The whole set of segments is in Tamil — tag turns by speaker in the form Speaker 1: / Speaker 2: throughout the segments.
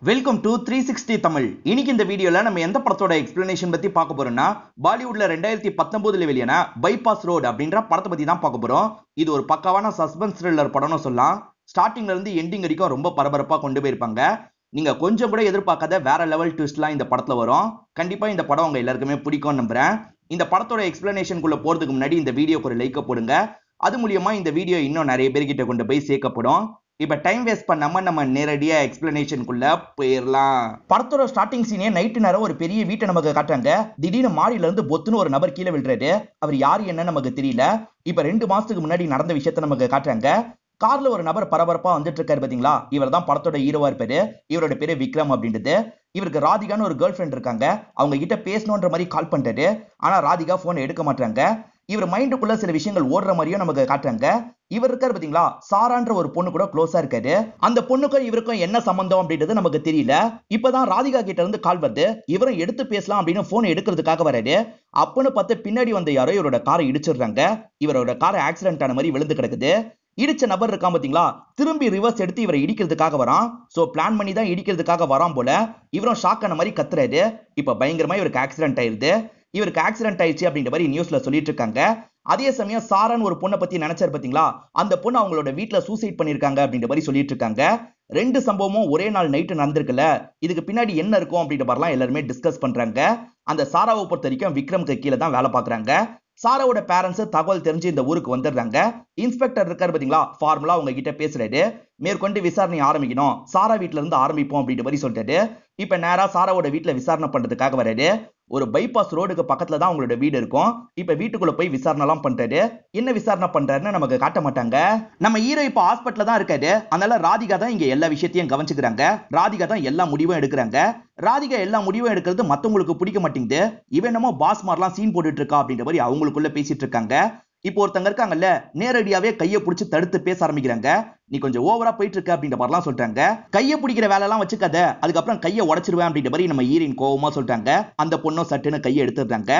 Speaker 1: Welcome to 360 Tamil. இன்னைக்கு இந்த வீடியோல நம்ம எந்த படத்தோட எக்ஸ்பிளனேஷன் பத்தி பார்க்க போறோம்னா, பாலிவுட்ல 2019ல வெளியான பைபாஸ் ரோட் அப்படின்ற படத்தை பத்தி தான் பார்க்க போறோம். இது ஒரு பக்காவான சஸ்பென்ஸ் த்ரில்லர் படம்னு சொல்லலாம். ஸ்டார்டிங்ல இருந்து எண்டிங் வரைக்கும் ரொம்ப பரபரப்பா கொண்டு போயிருப்பாங்க. நீங்க கொஞ்சம் கூட எதிர்பார்க்காத வேற லெவல் ட்விஸ்ட்லாம் இந்த படத்துல வரும். கண்டிப்பா இந்த படம் உங்க எல்லாருக்குமே பிடிக்கும்னு நம்புறேன். இந்த படத்தோட எக்ஸ்பிளனேஷனுக்குள்ள போறதுக்கு முன்னாடி இந்த வீடியோக்கு ஒரு லைக் போடுங்க. அது மூலியமா இந்த வீடியோ இன்னும் நிறைய பேர்கிட்ட கொண்டு போய் சேர்க்கப்படும். இப்ப டைம் வேஸ்ட் பண்ணாம நம்ம நேரடியா எக்ஸ்பிளனேஷனுக்குள்ள போயிடலாம். படத்தோட ஸ்டார்டிங் சீனே நைட்டு நேரம் ஒரு பெரிய வீட்டை நமக்கு காட்டுறாங்க. திடீர்னு மாடியில இருந்து பொத்துன்னு ஒரு நபர் கீழே விழுறாரு. அவர் யாரு என்ன நமக்கு தெரியல. இப்ப 2 மாசத்துக்கு முன்னாடி நடந்த விஷயத்த நமக்கு காட்டுறாங்க. கார்ல ஒரு நபர் பரபரப்பா வந்துட்டு இருக்காரு பாத்தீங்களா, இவர் தான் படத்தோட ஹீரோவா இருப்பாரு. இவரோட பேரு விக்ரம் அப்படின்றது. இவருக்கு ராதிகான்னு ஒரு கேர்ள் ஃபிரெண்ட் இருக்காங்க. அவங்க கிட்ட பேசணுன்ற மாதிரி கால் பண்றாரு. ஆனா ராதிகா போன் எடுக்க மாட்டாங்க. இவர் மைண்டுக்குள்ள சில விஷயங்கள் ஓடுற மாதிரியும் நமக்கு காட்டுறாங்க. இவர் இருக்காரு பாத்தீங்களா, சாரான்ற ஒரு பொண்ணு கூட க்ளோஸா இருக்காரு. அந்த பொண்ணுக்கும் இவருக்கும் என்ன சம்பந்தம் அப்படின்றது நமக்கு தெரியல. இப்பதான் ராதிகா கிட்ட இருந்து கால் வருது. இவரும் எடுத்து பேசலாம் அப்படின்னு போன் எடுக்கிறதுக்காக வராரு. அப்பன்னு பார்த்து பின்னாடி வந்த யாரோ இவரோட காரை இடிச்சிடுறாங்க. இவரோட கார் ஆக்சிடென்ட் ஆன மாதிரி விழுந்து கிடக்குது. இடிச்ச நபர் இருக்கான் பாத்தீங்களா, திரும்பி ரிவர்ஸ் எடுத்து இவரை இடிக்கிறதுக்காக வரான். சோ பிளான் பண்ணி தான் இடிக்கிறதுக்காக வரான் போல. இவரும் ஷாக் ஆன மாதிரி கத்துறாரு. இப்ப பயங்கரமா இவருக்கு ஆக்சிடென்ட் ஆயிருது. இவருக்கு ஆக்சிடென்ட் ஆயிடுச்சு அப்படின்ற மாதிரி நியூஸ்ல சொல்லிட்டு இருக்காங்க. அதே சமயம் சாரான்னு ஒரு பொண்ணை பத்தி நினைச்சாரு பாத்தீங்களா, அந்த பொண்ணு அவங்களோட வீட்டுல சூசைட் பண்ணிருக்காங்க அப்படின்ற மாதிரி சொல்லிட்டு இருக்காங்க. 2 சம்பவமும் ஒரே நாள் நைட்டு நடந்திருக்குல்ல, இதுக்கு பின்னாடி என்ன இருக்கும் அப்படின்ற மாதிரிலாம் எல்லாருமே டிஸ்கஸ் பண்றாங்க. அந்த சாராவை பொறுத்த வரைக்கும் விக்ரம்க்கு கீழே தான் வேலை பாக்குறாங்க. சாராவோட பேரண்ட்ஸ் தகவல் தெரிஞ்சு இந்த ஊருக்கு வந்துடுறாங்க. இன்ஸ்பெக்டர் இருக்காரு பாத்தீங்களா, ஃபார்முலா அவங்க கிட்ட பேசுறாரு. மேற்கொண்டு விசாரணை ஆரம்பிக்கணும், சாரா வீட்டுல இருந்து ஆரம்பிப்போம் அப்படின்ற மாதிரி சொல்லிட்டாரு. இப்ப நேரா சாராவோட வீட்டுல விசாரணை பண்றதுக்காக வராரு. ஒரு பைபாஸ் ரோடுக்கு பக்கத்துல தான் அவங்களோட வீடு இருக்கும். இப்ப வீட்டுக்குள்ள போய் விசாரணை எல்லாம் பண்றாரு. என்ன விசாரணை பண்றாருன்னு நமக்கு காட்ட மாட்டாங்க. நம்ம ஹீரோ இப்ப ஹாஸ்பிட்டல்ல தான் இருக்காரு. அதனால ராதிகா தான் இங்க எல்லா விஷயத்தையும் கவனிச்சுக்கிறாங்க. ராதிகா தான் எல்லா முடிவும் எடுக்கிறாங்க. ராதிகா எல்லா முடிவும் எடுக்கிறது மத்தவங்களுக்கு பிடிக்க மாட்டேங்குது. இவன் என்னமோ பாஸ் மாதிரிலாம் சீன் போட்டுட்டு இருக்கா அப்படின்ற மாதிரி அவங்களுக்குள்ள பேசிட்டு இருக்காங்க. இப்போ ஒருத்தங்க இருக்காங்கல்ல, நேரடியாவே கையை பிடிச்சு தடுத்து பேச ஆரம்பிக்கிறாங்க. நீ கொஞ்சம் ஓவரா போயிட்டு இருக்க அப்படின்ற மாதிரிலாம் சொல்றாங்க. கையை பிடிக்கிற வேலை எல்லாம் வச்சுக்காத, அதுக்கப்புறம் கையை உடைச்சிருவேன் அப்படின்ற மாதிரி நம்ம ஹீரோயின் கோவமா சொல்றாங்க. அந்த பொண்ணும் சட்டுன்னு கையை எடுத்துடுறாங்க.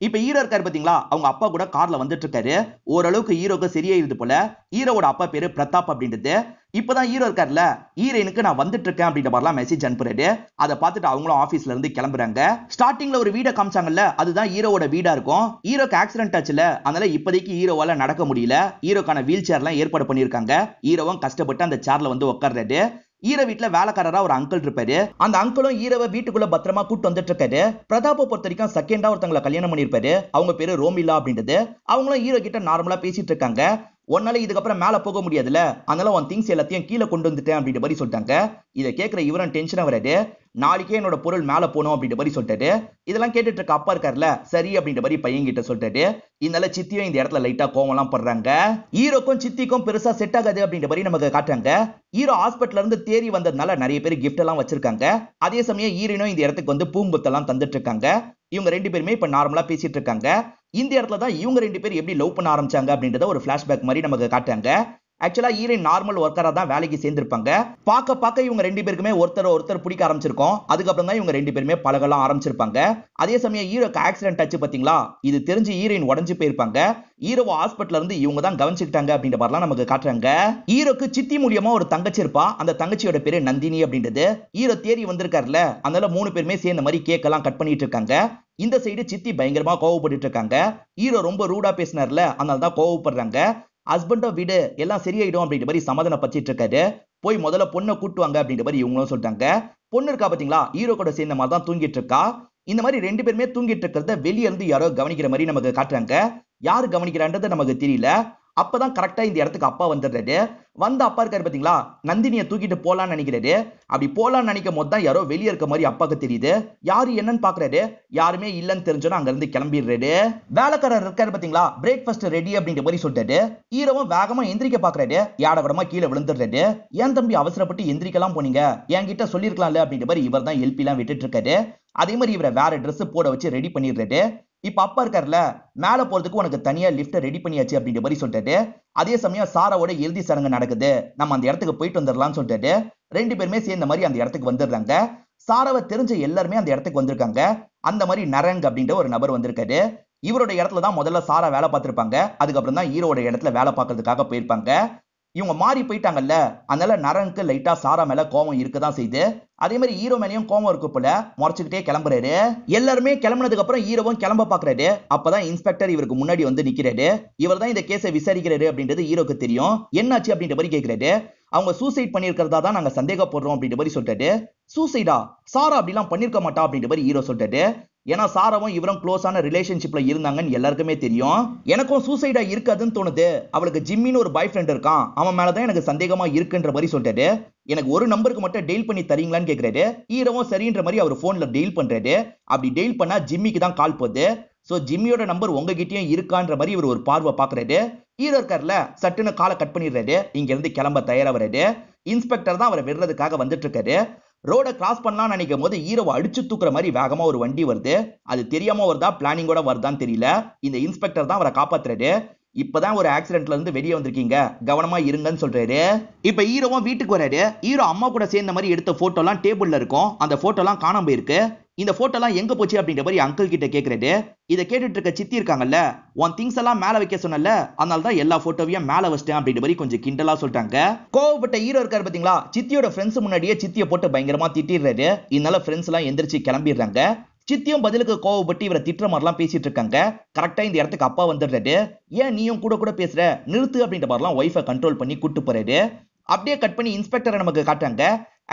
Speaker 1: இப்ப ஹீரோ இருக்காரு பாத்தீங்களா, அவங்க அப்பா கூட கார்ல வந்துட்டு இருக்காரு. ஓரளவுக்கு ஹீரோக்கு சரியாயிருது போல. ஹீரோவோட அப்பா பேரு பிரதாப் அப்படின்றது. இப்பதான் ஹீரோ இருக்காருல்ல, ஹீரோயினுக்கு நான் வந்துட்டு இருக்கேன் அப்படின்ற மாதிரிலாம் மெசேஜ் அனுப்புறாரு. அதை பார்த்துட்டு அவங்களும் ஆபீஸ்ல இருந்து கிளம்புறாங்க. ஸ்டார்டிங்ல ஒரு வீடை காமிச்சாங்கல்ல, அதுதான் ஹீரோவோட வீடா இருக்கும். ஹீரோக்கு ஆக்சிடென்ட் ஆச்சுல, அதனால இப்போதைக்கு ஹீரோவால நடக்க முடியல. ஹீரோக்கான வீல் சேர் எல்லாம் ஏற்பாடு பண்ணிருக்காங்க. ஹீரோவும் கஷ்டப்பட்டு அந்த சேர்ல வந்து உட்கார்றாரு. ஹீரோ வீட்டுல வேலைக்காரரா ஒரு அங்கிள் இருப்பாரு. அந்த அங்கிளும் ஹீரோவை வீட்டுக்குள்ள பத்திரமா கூட்டு வந்துட்டு இருக்காரு. பிரதாப்பை பொறுத்த வரைக்கும் செகண்டா ஒருத்தங்களை கல்யாணம் பண்ணிருப்பாரு. அவங்க பேரு ரோமிலா அப்படின்றது. அவங்களும் ஹீரோ கிட்ட நார்மலா பேசிட்டு இருக்காங்க. உன்னால இதுக்கப்புறம் மேல போக முடியாதுல, அதனால உன் திங்ஸ் எல்லாத்தையும் கீழே கொண்டு வந்துட்டேன் அப்படின்ற மாதிரி சொல்லிட்டாங்க. இதை கேட்கிற இவரும் டென்ஷனா வராது. நாளைக்கே என்னோட பொருள் மேல போகணும் அப்படின்ற மாதிரி சொல்லிட்டாரு. இதெல்லாம் கேட்டுட்டு இருக்க அப்பா இருக்காருல்ல, சரி அப்படின்ற மாதிரி பையன் கிட்ட சொல்லிட்டாரு. இதனால சித்தியும் இந்த இடத்துல லைட்டா கோவம்லாம் படுறாங்க. ஹீரோக்கும் சித்திக்கும் பெருசா செட் ஆகாது அப்படின்ற மாதிரி நமக்கு காட்டுறாங்க. ஹீரோ ஹாஸ்பிட்டல்ல இருந்து தேறி வந்ததுனால நிறைய பேர் கிஃப்ட் எல்லாம் வச்சிருக்காங்க. அதே சமயம் ஹீரோனும் இந்த இடத்துக்கு வந்து பூம்புத்தெல்லாம் தந்துட்டு இருக்காங்க. இவங்க 2 பேருமே இப்ப நார்மலா பேசிட்டு இருக்காங்க. இந்த இடத்துல தான் இவங்க 2 பேர் எப்படி லவ் பண்ண ஆரம்பிச்சாங்க அப்படின்றத ஒரு பிளாஷ்பேக் மாதிரி நமக்கு காட்டுறாங்க. ஆக்சுவலா ஹீரோயின் நார்மல் ஒர்க்கரா தான் வேலைக்கு சேர்ந்திருப்பாங்க. பார்க்க இவங்க 2 பேருக்குமே ஒருத்தர் பிடிக்க ஆரம்பிச்சிருக்கோம். அதுக்கப்புறம் தான் இவங்க 2 பேருமே பழகலாம் ஆரம்பிச்சிருப்பாங்க. அதே சமயம் ஹீரோக்கு ஆக்சிடென்ட் ஆச்சு பாத்தீங்களா, இது தெரிஞ்சு ஹீரோயின் உடஞ்சு போயிருப்பாங்க. ஹீரோவை ஹாஸ்பிட்டல்ல இருந்து இவங்க தான் கவனிச்சுக்கிட்டாங்க அப்படின்ற மாதிரிலாம் நமக்கு காட்டுறாங்க. ஹீரோக்கு சித்தி மூலியமா ஒரு தங்கச்சி இருப்பா. அந்த தங்கச்சியோட பேரு நந்தினி அப்படின்றது. ஹீரோ தேடி வந்திருக்காருல, அதனால 3 பேருமே சேர்ந்த மாதிரி கேக் எல்லாம் கட் பண்ணிட்டு இருக்காங்க. இந்த சைடு சித்தி பயங்கரமா கோவப்பட்டு இருக்காங்க. ஹீரோ ரொம்ப ரூடா பேசினார்ல, அதனால தான் கோவப்படுறாங்க. ஹஸ்பண்டோ வீடு எல்லாம் சரியாயிடும் அப்படின்ற மாதிரி சமாதானம் பச்சிட்டு இருக்காரு. போய் முதல்ல பொண்ணை கூட்டுவாங்க அப்படின்ற மாதிரி இவங்களும் சொல்றாங்க. பொண்ணு இருக்கா பாத்தீங்களா, ஹீரோ கூட சேர்ந்த மாதிரி தான் தூங்கிட்டு இருக்கா. இந்த மாதிரி 2 பேருமே தூங்கிட்டு இருக்கிறத வெளியே இருந்து யாரோ கவனிக்கிற மாதிரி நமக்கு காட்டுறாங்க. யாரு கவனிக்கிறான்றது நமக்கு தெரியல. அப்பதான் கரெக்டா இந்த இடத்துக்கு அப்பா வந்துடுறாரு. வந்த அப்பா இருக்காரு பாத்தீங்களா, நந்தினியை தூக்கிட்டு போலான்னு நினைக்கிறாரு. அப்படி போலான்னு நினைக்கும் போது தான் யாரோ வெளியே இருக்க மாதிரி அப்பாக்கு தெரியுது. யாரு என்னன்னு பாக்குறாரு. யாருமே இல்லன்னு தெரிஞ்சோன்னா அங்க இருந்து கிளம்பிடுறாரு. வேலைக்காரர் இருக்காரு பாத்தீங்களா, பிரேக்ஃபாஸ்ட் ரெடி அப்படின்ற மாதிரி சொல்லிட்டாரு. ஹீரோவும் வேகமா எந்திரிக்க பாக்குறாரு. யாடகடமா கீழே விழுந்துடுறாரு. ஏன் தம்பி அவசரப்பட்டு எந்திரிக்கலாம் போனீங்க, என்கிட்ட சொல்லிருக்கலாம்ல அப்படின்ற மாதிரி இவர் தான் எல்பி எல்லாம் விட்டுட்டு இருக்காரு. அதே மாதிரி இவரை வேற ட்ரெஸ் போட வச்சு ரெடி பண்ணிடுறாரு. இப்ப அப்பா இருக்காருல, மேல போறதுக்கு உனக்கு தனியா லிஃப்ட் ரெடி பண்ணியாச்சு அப்படின்ற மாதிரி சொல்லிட்டாரு. அதே சமயம் சாராவோட இறுதி சடங்கு நடக்குது, நம்ம அந்த இடத்துக்கு போயிட்டு வந்துடலாம்னு சொல்லிட்டாரு. 2 பேருமே சேர்ந்த மாதிரி அந்த இடத்துக்கு வந்துடுறாங்க. சாராவை தெரிஞ்ச எல்லாருமே அந்த இடத்துக்கு வந்திருக்காங்க. அந்த மாதிரி நரங் அப்படின்ற ஒரு நபர் வந்திருக்காரு. இவரோட இடத்துல தான் முதல்ல சாரா வேலை பார்த்திருப்பாங்க. அதுக்கப்புறம் தான் ஹீரோட இடத்துல வேலை பார்க்கறதுக்காக போயிருப்பாங்க. இவங்க மாறி போயிட்டாங்கல்ல, அதனால நரனுக்கு லைட்டா சாரா மேல கோவம் இருக்கதான் செய்யுது. அதே மாதிரி ஹீரோ மேலேயும் கோவம் இருக்கு போல, முறைச்சுக்கிட்டே கிளம்புறாரு. எல்லாருமே கிளம்புனதுக்கு அப்புறம் ஹீரோவும் கிளம்ப பாக்குறாரு. அப்பதான் இன்ஸ்பெக்டர் இவருக்கு முன்னாடி வந்து நிக்கிறாரு. இவர் தான் இந்த கேஸை விசாரிக்கிறாரு அப்படின்றது ஹீரோக்கு தெரியும். என்னாச்சு அப்படின்ற மாதிரி கேட்கிறாரு. அவங்க சூசைட் பண்ணிருக்கிறதா தான் நாங்க சந்தேகப்படுறோம் அப்படின்ற மாதிரி சொல்லிட்டாரு. சூசைடா? சாரா அப்படிலாம் பண்ணிருக்க மாட்டா அப்படின்ற மாதிரி ஹீரோ சொல்லிட்டாரு. ஏன்னா சாராவும் இவரும் க்ளோஸான ரிலேஷன்ஷிப்ல இருந்தாங்கன்னு எல்லாருக்குமே தெரியும். எனக்கும் சூசைடா இருக்காதுன்னு தோணுது. அவளுக்கு ஜிம்மின்னு ஒரு பாய் ஃப்ரெண்ட் இருக்கான், அவன் மேலதான் எனக்கு சந்தேகமா இருக்குன்ற மாதிரி சொல்லிட்டாரு. எனக்கு ஒரு நம்பருக்கு மட்டும் டெயில் பண்ணி தரீங்களான்னு கேட்கிறாரு. ஹீரோவும் சரின்ற மாதிரி அவர் போன்ல டெயில் பண்றாரு. அப்படி டெயில் பண்ணா ஜிம்மிக்கு தான் கால் போகுது. சோ ஜிம்மியோட நம்பர் உங்ககிட்டயும் இருக்கான்ற மாதிரி இவர் ஒரு பார்வை பாக்குறாரு. ஹீரோ இருக்கார்ல, சட்டுன்னு காலை கட் பண்ணிடுறாரு. இங்க இருந்து கிளம்ப தயாராகிறாரு. இன்ஸ்பெக்டர் தான் அவரை விடுறதுக்காக வந்துட்டு இருக்காரு. ரோட கிராஸ் பண்ணலாம் நினைக்கும் போது ஹீரோவை அடிச்சு தூக்குற மாதிரி வேகமா ஒரு வண்டி வருது. அது தெரியாம வருதா பிளானிங்கோட வருதான்னு தெரியல. இந்த இன்ஸ்பெக்டர் தான் அவரை காப்பாத்துறாரு. இப்பதான் ஒரு ஆக்சிடென்ட்ல இருந்து வெளியே வந்திருக்கீங்க, கவனமா இருங்கன்னு சொல்றாரு. இப்ப ஹீரோவும் வீட்டுக்கு வராரு. ஹீரோ அம்மா கூட சேர்ந்த மாதிரி எடுத்த போட்டோ எல்லாம் டேபிள்ல இருக்கும். அந்த போட்டோ எல்லாம் காணாம போயிருக்கு. இந்த போட்டோ எல்லாம் எங்க போச்சு அப்படின்ற மாதிரி அங்கிள் கிட்ட கேக்குறாரு. இதை கேட்டுட்டு இருக்க சித்தி இருக்காங்கல்ல, உன் திங்ஸ் எல்லாம் மேல வைக்க சொன்னல, அதனால தான் எல்லா போட்டோவையும் மேல வச்சிட்டேன் அப்படின்ற மாதிரி கொஞ்சம் கிண்டலா சொல்லிட்டாங்க. கோவப்பட்ட ஹீரோ இருக்காரு பாத்தீங்களா, சித்தியோட ஃப்ரெண்ட்ஸ் முன்னாடியே சித்தியை போட்டு பயங்கரமா திட்டிடுறாரு. இதனால ஃப்ரெண்ட்ஸ் எல்லாம் எந்திரிச்சு கிளம்பிடுறாங்க. சித்தியும் பதிலுக்கு கோவப்பட்டு இவரை திட்டுற மாதிரிலாம் பேசிட்டு இருக்காங்க. கரெக்டா இந்த இடத்துக்கு அப்பா வந்துடுறாரு. ஏன் நீயும் கூட கூட பேசுற, நிறுத்து அப்படின்ற மாதிரிலாம் ஒய்ஃபை கண்ட்ரோல் பண்ணி கூட்டு போறாரு. அப்படியே கட் பண்ணி இன்ஸ்பெக்டரை நமக்கு காட்டாங்க.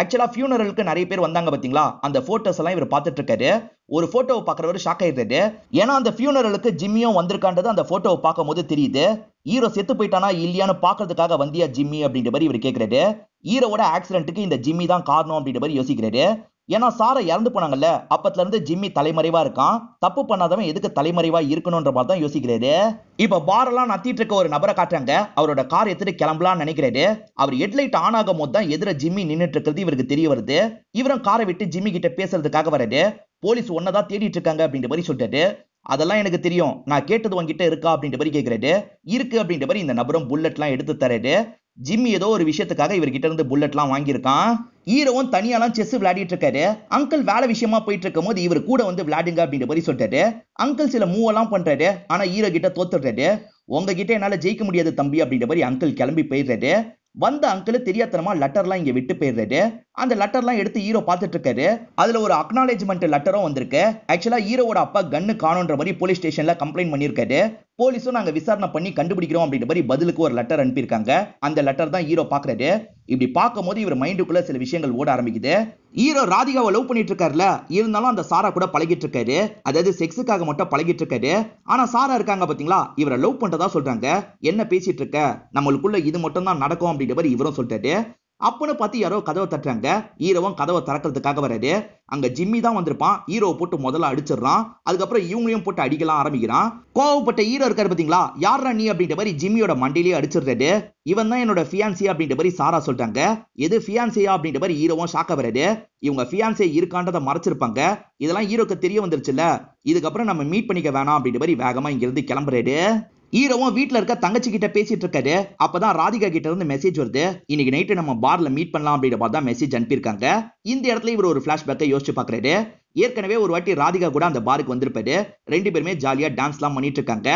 Speaker 1: ஆக்சுவலா ஃபியூனரலுக்கு நிறைய பேர் வந்தாங்க பாத்தீங்களா, அந்த போட்டோஸ் எல்லாம் இவர் பார்த்துட்டு இருக்காரு. ஒரு போட்டோவை பாக்குறவர் ஷாக் ஆயிடுறாரு. ஏன்னா அந்த ஃபியூனரலுக்கு ஜிம்மியும் வந்திருக்கான்றது அந்த போட்டோவை பார்க்கும் போது தெரியுது. ஹீரோ செத்து போயிட்டானா இல்லையான்னு பாக்குறதுக்காக வந்தியா ஜிம்மி அப்படின்ற மாதிரி இவர் கேட்கிறாரு. ஹீரோவோட ஆக்சிடென்ட்டுக்கு இந்த ஜிம்மி தான் காரணம் அப்படின்ற மாதிரி யோசிக்கிறாரு. ஏன்னா சாரா இறந்து போனாங்கல்ல, அப்பத்துல இருந்து ஜிம்மி தலைமறைவா இருக்கான். தப்பு பண்ணாதவன் எதுக்கு தலைமறைவா இருக்கணும்ன்ற மாதிரி தான் யோசிக்கிறாரு. இப்ப பாரெல்லாம் நத்திட்டு இருக்க ஒரு நபரை காட்டுறாங்க. அவரோட கார் எடுத்துட்டு கிளம்பலாம்னு நினைக்கிறாரு. அவர் ஹெட்லைட் ஆன் ஆகும் போது தான் எதிர ஜிம்மி நின்னுட்டு இருக்கிறது இவருக்கு தெரிய வருது. இவரும் காரை விட்டு ஜிம்மி கிட்ட பேசுறதுக்காக வராரு. போலீஸ் ஒன்னதான் தேடிட்டு இருக்காங்க அப்படின்ற மாதிரி சொல்லிட்டாரு. அதெல்லாம் எனக்கு தெரியும், நான் கேட்டது உங்ககிட்ட இருக்கா அப்படின்ற மாதிரி கேட்கிறாரு. இருக்கு அப்படின்ற மாதிரி இந்த நபரும் புல்லட்லாம் எடுத்து தராரு. ஜிம்மி ஏதோ ஒரு விஷயத்துக்காக இவர்கிட்ட இருந்து புல்லட்லாம் வாங்கியிருக்கான். ஹீரோவும் தனியாலாம் செஸ் விளையாடிட்டு இருக்காரு. அங்கிள் வேலை விஷயமா போயிட்டு இருக்கும் போது இவர் கூட வந்து விளையாடுங்க அப்படின்ற மாதிரி சொல்லிட்டாரு. அங்கிள் சில மூவ் எல்லாம் பண்றாரு. ஆனா ஹீரோ கிட்ட தோத்துடுறாரு. உங்ககிட்ட என்னால ஜெயிக்க முடியாது தம்பி அப்படின்ற மாதிரி அங்கிள் கிளம்பி போயிடுறாரு. வந்த அங்கிள் தெரியாதனமா லெட்டர்லாம் இங்க விட்டு போயிடுறாரு. அந்த லெட்டர்லாம் எடுத்து ஹீரோ பார்த்துட்டு இருக்காரு. அதுல ஒரு அக்னாலேஜ்மெண்ட் லெட்டரும் வந்திருக்கு. ஆக்சுவலா ஹீரோவோட அப்பா கன்னு காணோன்ற மாதிரி போலீஸ் ஸ்டேஷன்ல கம்ப்ளைண்ட் பண்ணிருக்காரு. போலீஸும் நாங்க விசாரணை பண்ணி கண்டுபிடிக்கிறோம் அப்படின்ற மாதிரி பதிலுக்கு ஒரு லெட்டர் அனுப்பியிருக்காங்க. அந்த லெட்டர் தான் ஹீரோ பாக்குறாரு. இப்படி பார்க்கும் போது இவர் மைண்டுக்குள்ள சில விஷயங்கள் ஓட ஆரம்பிக்குது. ஹீரோ ராதிகாவை லவ் பண்ணிட்டு இருக்காருல, இருந்தாலும் அந்த சாரா கூட பழகிட்டு இருக்காரு. அதாவது செக்ஸுக்காக மட்டும் பழகிட்டு இருக்காரு. ஆனா சாரா இருக்காங்க பாத்தீங்களா, இவரை லவ் பண்றதா சொல்றாங்க. என்ன பேசிட்டு இருக்க, நம்மளுக்குள்ள இது மட்டும் தான் நடக்கும் அப்படின்ற மாதிரி இவரும் சொல்லிட்டாரு. அப்பன்னு பார்த்து யாரோ கதவை தட்டுறாங்க. ஹீரோவும் கதவை திறக்கிறதுக்காக வராரு. அங்க ஜிம்மி தான் வந்திருப்பான். ஹீரோவை போட்டு முதல்ல அடிச்சிடறான். அதுக்கப்புறம் இவங்களையும் போட்டு அடிக்கலாம் ஆரம்பிக்கிறான். கோவப்பட்ட ஹீரோ இருக்காரு பாத்தீங்களா, யாரா நீ அப்படின்ற மாதிரி ஜிம்மியோட மண்டையிலேயே அடிச்சிடுறாரு. இவன் தான் என்னோட ஃபியான்சி அப்படின்ற மாதிரி சாரா சொல்லிட்டாங்க. எது ஃபியான்சியா அப்படின்ற மாதிரி ஹீரோவும் ஷாக்கா வராரு. இவங்க ஃபியான்சி இருக்கான்றதை மறைச்சிருப்பாங்க. இதெல்லாம் ஹீரோக்கு தெரிய வந்துருச்சுல்ல, இதுக்கப்புறம் நம்ம மீட் பண்ணிக்க வேணாம் அப்படின்ற மாதிரி வேகமா இங்க இருந்து கிளம்புறாரு. ஹீரோவும் வீட்டுல இருக்க தங்கச்சி கிட்ட பேசிட்டு இருக்காரு. அப்பதான் ராதிகா கிட்ட இருந்து மெசேஜ் வருது. இன்னைக்கு நைட்டு நம்ம பார்ல மீட் பண்ணலாம் அப்படின்ற மாதிரி தான் மெசேஜ் அனுப்பியிருக்காங்க. இந்த இடத்துல இவர் ஒரு பிளாஷ்பேக்கை யோசிச்சு பாக்குறாரு. ஏற்கனவே ஒரு வாட்டி ராதிகா கூட அந்த பாருக்கு வந்திருப்பாரு. ரெண்டு பேருமே ஜாலியா டான்ஸ் எல்லாம் பண்ணிட்டு இருக்காங்க.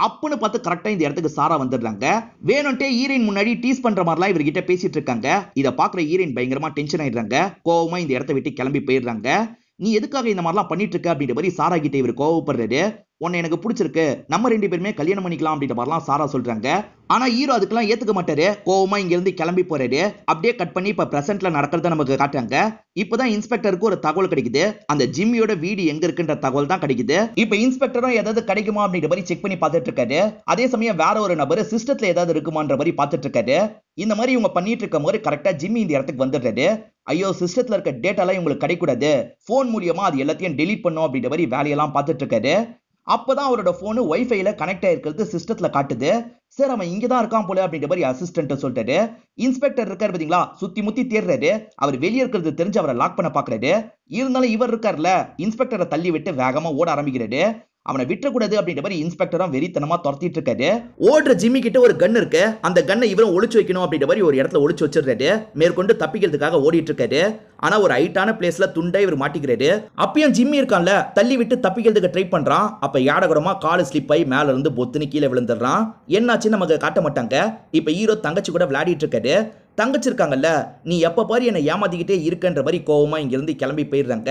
Speaker 1: அப்பன்னு பார்த்து கரெக்டா இந்த இடத்துக்கு சாரா வந்துடுறாங்க. வேணும்ட்டே ஹீரோயின் முன்னாடி டீஸ் பண்ற மாதிரிலாம் இவர்கிட்ட பேசிட்டு இருக்காங்க. இதை பாக்குற ஹீரோயின் பயங்கரமா டென்ஷன் ஆயிடுறாங்க. கோவமா இந்த இடத்த விட்டு கிளம்பி போயிடுறாங்க. நீ எதுக்காக இந்த மாதிரிலாம் பண்ணிட்டு இருக்க அப்படின்ற மாதிரி சாரா கிட்ட இவர் கோவப்படுறாரு. உன்னை எனக்கு பிடிச்சிருக்கு, நம்ம ரெண்டு பேருமே கல்யாணம் பண்ணிக்கலாம் அப்படின்ற மாதிரிலாம் சாரா சொல்றாங்க. ஆனா ஹீரோ அதுக்கெல்லாம் ஏத்துக்க மாட்டாரு. கோவமா இங்க இருந்து கிளம்பி போறாரு. அப்படியே கட் பண்ணி இப்ப பிரசன்ட்ல நடக்கிறத நமக்கு காட்டுறாங்க. இப்பதான் இன்ஸ்பெக்டருக்கு ஒரு தகவல் கிடைக்குது. அந்த ஜிம்மியோட வீடு எங்க இருக்குன்ற தகவல் தான் கிடைக்குது. இப்ப இன்ஸ்பெக்டரும் ஏதாவது கிடைக்குமா அப்படின்ற மாதிரி செக் பண்ணி பார்த்துட்டு இருக்காரு. அதே சமயம் வேற ஒரு நபர் சிஸ்டத்துல ஏதாவது இருக்குமான்ற மாதிரி பார்த்துட்டு இருக்காரு. இந்த மாதிரி இவங்க பண்ணிட்டு இருக்கும் போது கரெக்டா ஜிம்மி இந்த இடத்துக்கு வந்துடுறாரு. ஐயோ, சிஸ்டத்துல இருக்க டேட்டாலாம் இவங்களுக்கு கிடைக்கூடாது, போன் மூலியமா அது எல்லாத்தையும் டெலீட் பண்ணும் அப்படின்ற மாதிரி வேலையெல்லாம் பார்த்துட்டு இருக்காரு. அப்பதான் அவரோட போனு வைஃபைல கனெக்ட் ஆயிருக்கிறது சிஸ்டத்துல காட்டுது. சார் அவன் இங்கதான் இருக்கான் போல அப்படின்ற மாதிரி அசிஸ்டன்ட் சொல்லிட்டாரு. இன்ஸ்பெக்டர் இருக்காரு பாத்தீங்களா, சுத்தி முத்தி தேடுறாரு. அவர் வெளியே இருக்கிறது தெரிஞ்சு அவரை லாக் பண்ண பாக்குறாரு. இருந்தாலும் இவர் இருக்காருல, இன்ஸ்பெக்டரை தள்ளி விட்டு வேகமா ஓட ஆரம்பிக்கிறாரு. அவனை விட்டுறக்கூடாது அப்படின்ற மாதிரி இன்ஸ்பெக்டரும் வெறித்தனமா துரத்திட்டு இருக்காரு. ஓடுற ஜிம்மி கிட்ட ஒரு கன் இருக்கு. அந்த கன்னை இவரும் ஒளிச்சு வைக்கணும் அப்படின்ற மாதிரி ஒரு இடத்துல ஒளிச்சு வச்சிருக்காரு. மேற்கொண்டு தப்பிக்கிறதுக்காக ஓடிட்டு இருக்காரு. ஆனா ஒரு ஹைட்டான பிளேஸ்ல துண்டா இவர் மாட்டிக்கிறாரு. அப்பயும் ஜிம்மி இருக்கான்ல, தள்ளி விட்டு தப்பிக்கிறதுக்கு ட்ரை பண்றான். அப்ப யாடகரமா கால் ஸ்லிப் ஆகி மேல இருந்து பொத்துன்னு கீழே விழுந்துடுறான். என்னாச்சு நமக்கு காட்ட மாட்டாங்க. இப்ப ஹீரோ தங்கச்சி கூட விளையாடிட்டு இருக்காரு. தங்கச்சி இருக்காங்கல்ல, நீ எப்ப பாரு என்னை ஏமாத்திக்கிட்டே இருக்கன்ற மாதிரி கோவமா இங்கிருந்து கிளம்பி போயிடுறாங்க.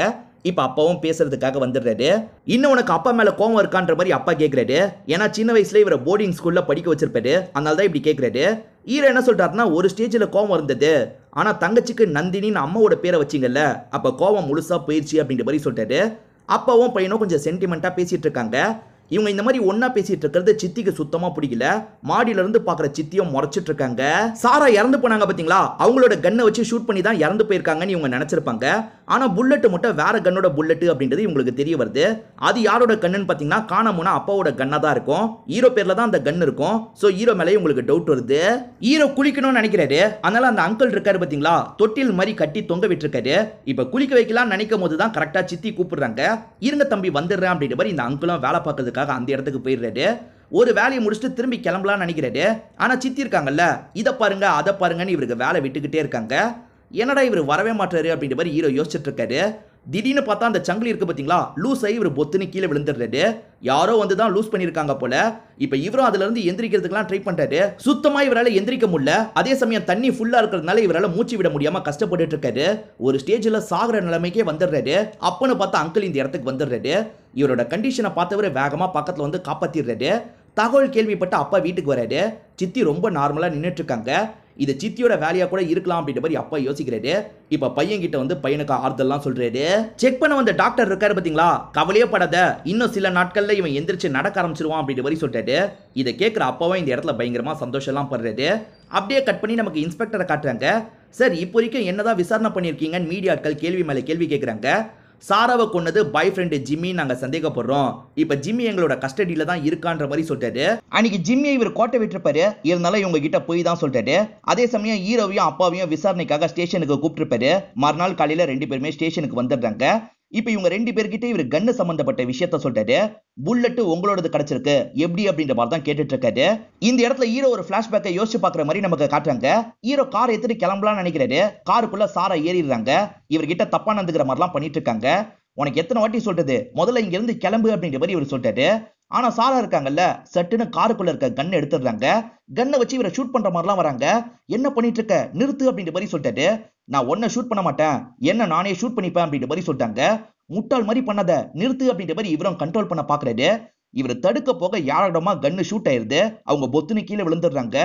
Speaker 1: இப்ப அப்பாவும் பேசுறதுக்காக வந்துடுறாரு. இன்னும் உனக்கு அப்பா மேல கோவம் இருக்கான்ற மாதிரி அப்பா கேட்கிறாரு. ஏன்னா சின்ன வயசுல இவரை போர்டிங் ஸ்கூல்ல படிக்க வச்சிருப்பாரு, அதனால தான் இப்படி கேட்கிறாரு. ஹீரோ என்ன சொல்றாருன்னா, ஒரு ஸ்டேஜ்ல கோவம் இருந்தது, ஆனா தங்கச்சிக்கு நந்தினின்னு அம்மாவோட பேரை வச்சிங்கல்ல, அப்ப கோவம் முழுசா போயிடுச்சு அப்படின்ற மாதிரி சொல்றாரு. அப்பாவும் பையனும் கொஞ்சம் சென்டிமெண்டா பேசிட்டு இருக்காங்க. இவங்க இந்த மாதிரி ஒன்னா பேசிட்டு இருக்கிறது சித்திக்கு சுத்தமா பிடிக்கல. மாடியில இருந்து பாக்குற சித்தியும் முறைச்சிட்டு இருக்காங்க. சாரா இறந்து போனாங்க பாத்தீங்களா, அவங்களோட கன்னை வச்சு ஷூட் பண்ணி தான் இறந்து போயிருக்காங்கன்னு இவங்க நினைச்சிருப்பாங்க. ஆனா புல்லட் மட்டும் வேற கன்னோட புல்லட் அப்படின்றது இவங்களுக்கு தெரிய வருது. அது யாரோட கண்ணுன்னு பாத்தீங்கன்னா காணாம அப்பாவோட கன்னா தான் இருக்கும். ஹீரோ பேர்ல தான் அந்த கன் இருக்கும். சோ ஹீரோ மேலே உங்களுக்கு டவுட் வருது. ஹீரோ குளிக்கணும்னு நினைக்கிறாரு. அதனால அந்த அங்கிள் இருக்காரு பாத்தீங்களா, தொட்டில் மாதிரி கட்டி தொங்க விட்டுருக்காரு. இப்ப குளிக்க வைக்கலாம் நினைக்கும் போது தான் கரெக்டா சித்தி கூப்பிடுறாங்க. இருங்க தம்பி வந்துடுறேன் அப்படின்ற மாதிரி இந்த அங்கிளும் வேலை பார்க்கறதுக்கு அந்த இடத்துக்கு போயிடுறாரு. ஒரு வேலையை முடிச்சுட்டு திரும்பி கிளம்பலாம் நினைக்கிறாரு. ஆனா சித்தி இருக்காங்கல்ல, இதை பாருங்க அதை பாருங்கன்னு இவருக்கு வேலை விட்டுக்கிட்டே இருக்காங்க. என்னடா இவர் வரவே மாட்டாரு அப்படின்ற மாதிரி ஹீரோ யோசிச்சுட்டு இருக்காரு. திடீர்னு பார்த்தா அந்த சங்கிலி இருக்கு பாத்தீங்களா, லூஸ் ஆகி இவர் பொத்துன்னு கீழே விழுந்துடுறாரு. யாரோ வந்து தான் லூஸ் பண்ணிருக்காங்க போல. இப்ப இவரும் அதுல இருந்து எந்திரிக்கிறதுக்குலாம் ட்ரை பண்றாரு. சுத்தமா இவரால எந்திரிக்க முடியல. அதே சமயம் தண்ணி ஃபுல்லா இருக்கிறதுனால இவரால மூச்சு விட முடியாம கஷ்டப்பட்டுட்டு இருக்காரு. ஒரு ஸ்டேஜ்ல சாகுற நிலைமைக்கே வந்துடுறாரு. அப்பன்னு பார்த்தா அங்கிள் இந்த இடத்துக்கு வந்துடுறாரு. இவரோட கண்டிஷனை பார்த்தவரை வேகமா பக்கத்துல வந்து காப்பாத்திடுறாரு. தகவல் கேள்விப்பட்ட அப்பா வீட்டுக்கு வராரு. சித்தி ரொம்ப நார்மலா நின்றுட்டு இருக்காங்க. இது சித்தியோட வேலையா கூட இருக்கலாம் அப்படின்ற மாதிரி அப்பா யோசிக்கிறாரு. இப்ப பையன் கிட்ட வந்து பையனுக்கு ஆறுதல்லாம் சொல்றாரு. செக் பண்ண வந்த டாக்டர் இருக்காரு பாத்தீங்களா, கவலையே படாத, இன்னும் சில நாட்கள்ல இவன் எந்திரிச்சு நடக்க ஆரம்பிச்சிருவான் அப்படின்ற மாதிரி சொல்றாரு. இதை கேட்கிற அப்பாவும் இந்த இடத்துல பயங்கரமா சந்தோஷம் எல்லாம் படுறாரு. அப்படியே கட் பண்ணி நமக்கு இன்ஸ்பெக்டரை காட்டுறாங்க. சார் இப்போ வரைக்கும் என்னதான் விசாரணை பண்ணிருக்கீங்கன்னு மீடியாக்கள் கேள்வி மேல கேள்வி கேட்கறாங்க. சாராவை கொன்னது பாய் ஃப்ரெண்டு ஜிம்மி நாங்க சந்தேகப்படுறோம். இப்ப ஜிம்மி எங்களோட கஸ்டடியில தான் இருக்கான்ற மாதிரி சொல்றாரு. அன்னைக்கு ஜிம்மியை இவர் கோட்டை விட்டுருப்பாரு, இருந்தாலும் இவங்க கிட்ட போய் தான் சொல்றாரு. அதே சமயம் ஹீரோவையும் அப்பாவையும் விசாரணைக்காக ஸ்டேஷனுக்கு கூப்பிட்டுருப்பாரு. மறுநாள் காலையில 2 பேருமே ஸ்டேஷனுக்கு வந்துடுறாங்க. இப்ப இவங்க 2 பேர்கிட்ட இவர் கன்னு சம்பந்தப்பட்ட விஷயத்த சொல்றாரு. புல்லட் உங்களோடது கிடைச்சிருக்கு எப்படி அப்படின்ற மாதிரி தான் கேட்டுட்டு இருக்காரு. இந்த இடத்துல ஹீரோ ஒரு பிளாஷ்பேக்கை யோசிச்சு பாக்குற மாதிரி நமக்கு காட்டுறாங்க. ஹீரோ கார் எடுத்துட்டு கிளம்பலாம்னு நினைக்கிறாரு. காருக்குள்ள சாரா ஏறிடுறாங்க. இவர்கிட்ட தப்பா நடந்துக்கிற மாதிரிலாம் பண்ணிட்டு இருக்காங்க. உனக்கு எத்தனை வாட்டி சொல்றது, முதல்ல இங்க இருந்து கிளம்பு அப்படின்ற மாதிரி இவர் சொல்றாரு. ஆனா சாரா இருக்காங்கல்ல, சட்டுன்னு காருக்குள்ள இருக்க கன் எடுத்துடுறாங்க. கன்னை வச்சு இவரை ஷூட் பண்ற மாதிரிலாம் வராங்க. என்ன பண்ணிட்டு இருக்க, நிறுத்து அப்படின்ற மாதிரி சொல்லிட்டாரு. நான் ஒன்ன ஷூட் பண்ண மாட்டேன், என்ன நானே ஷூட் பண்ணிப்பேன் அப்படின்ற மாதிரி சொல்லிட்டாங்க. முட்டாள் மாதிரி பண்ணாத, நிறுத்து அப்படின்ற மாதிரி இவரும் கண்ட்ரோல் பண்ண பாக்குறாரு. இவர் தடுக்க போக யாரிடமா கன்னு ஷூட் ஆயிருது. அவங்க பொத்துன்னு கீழே விழுந்துடுறாங்க.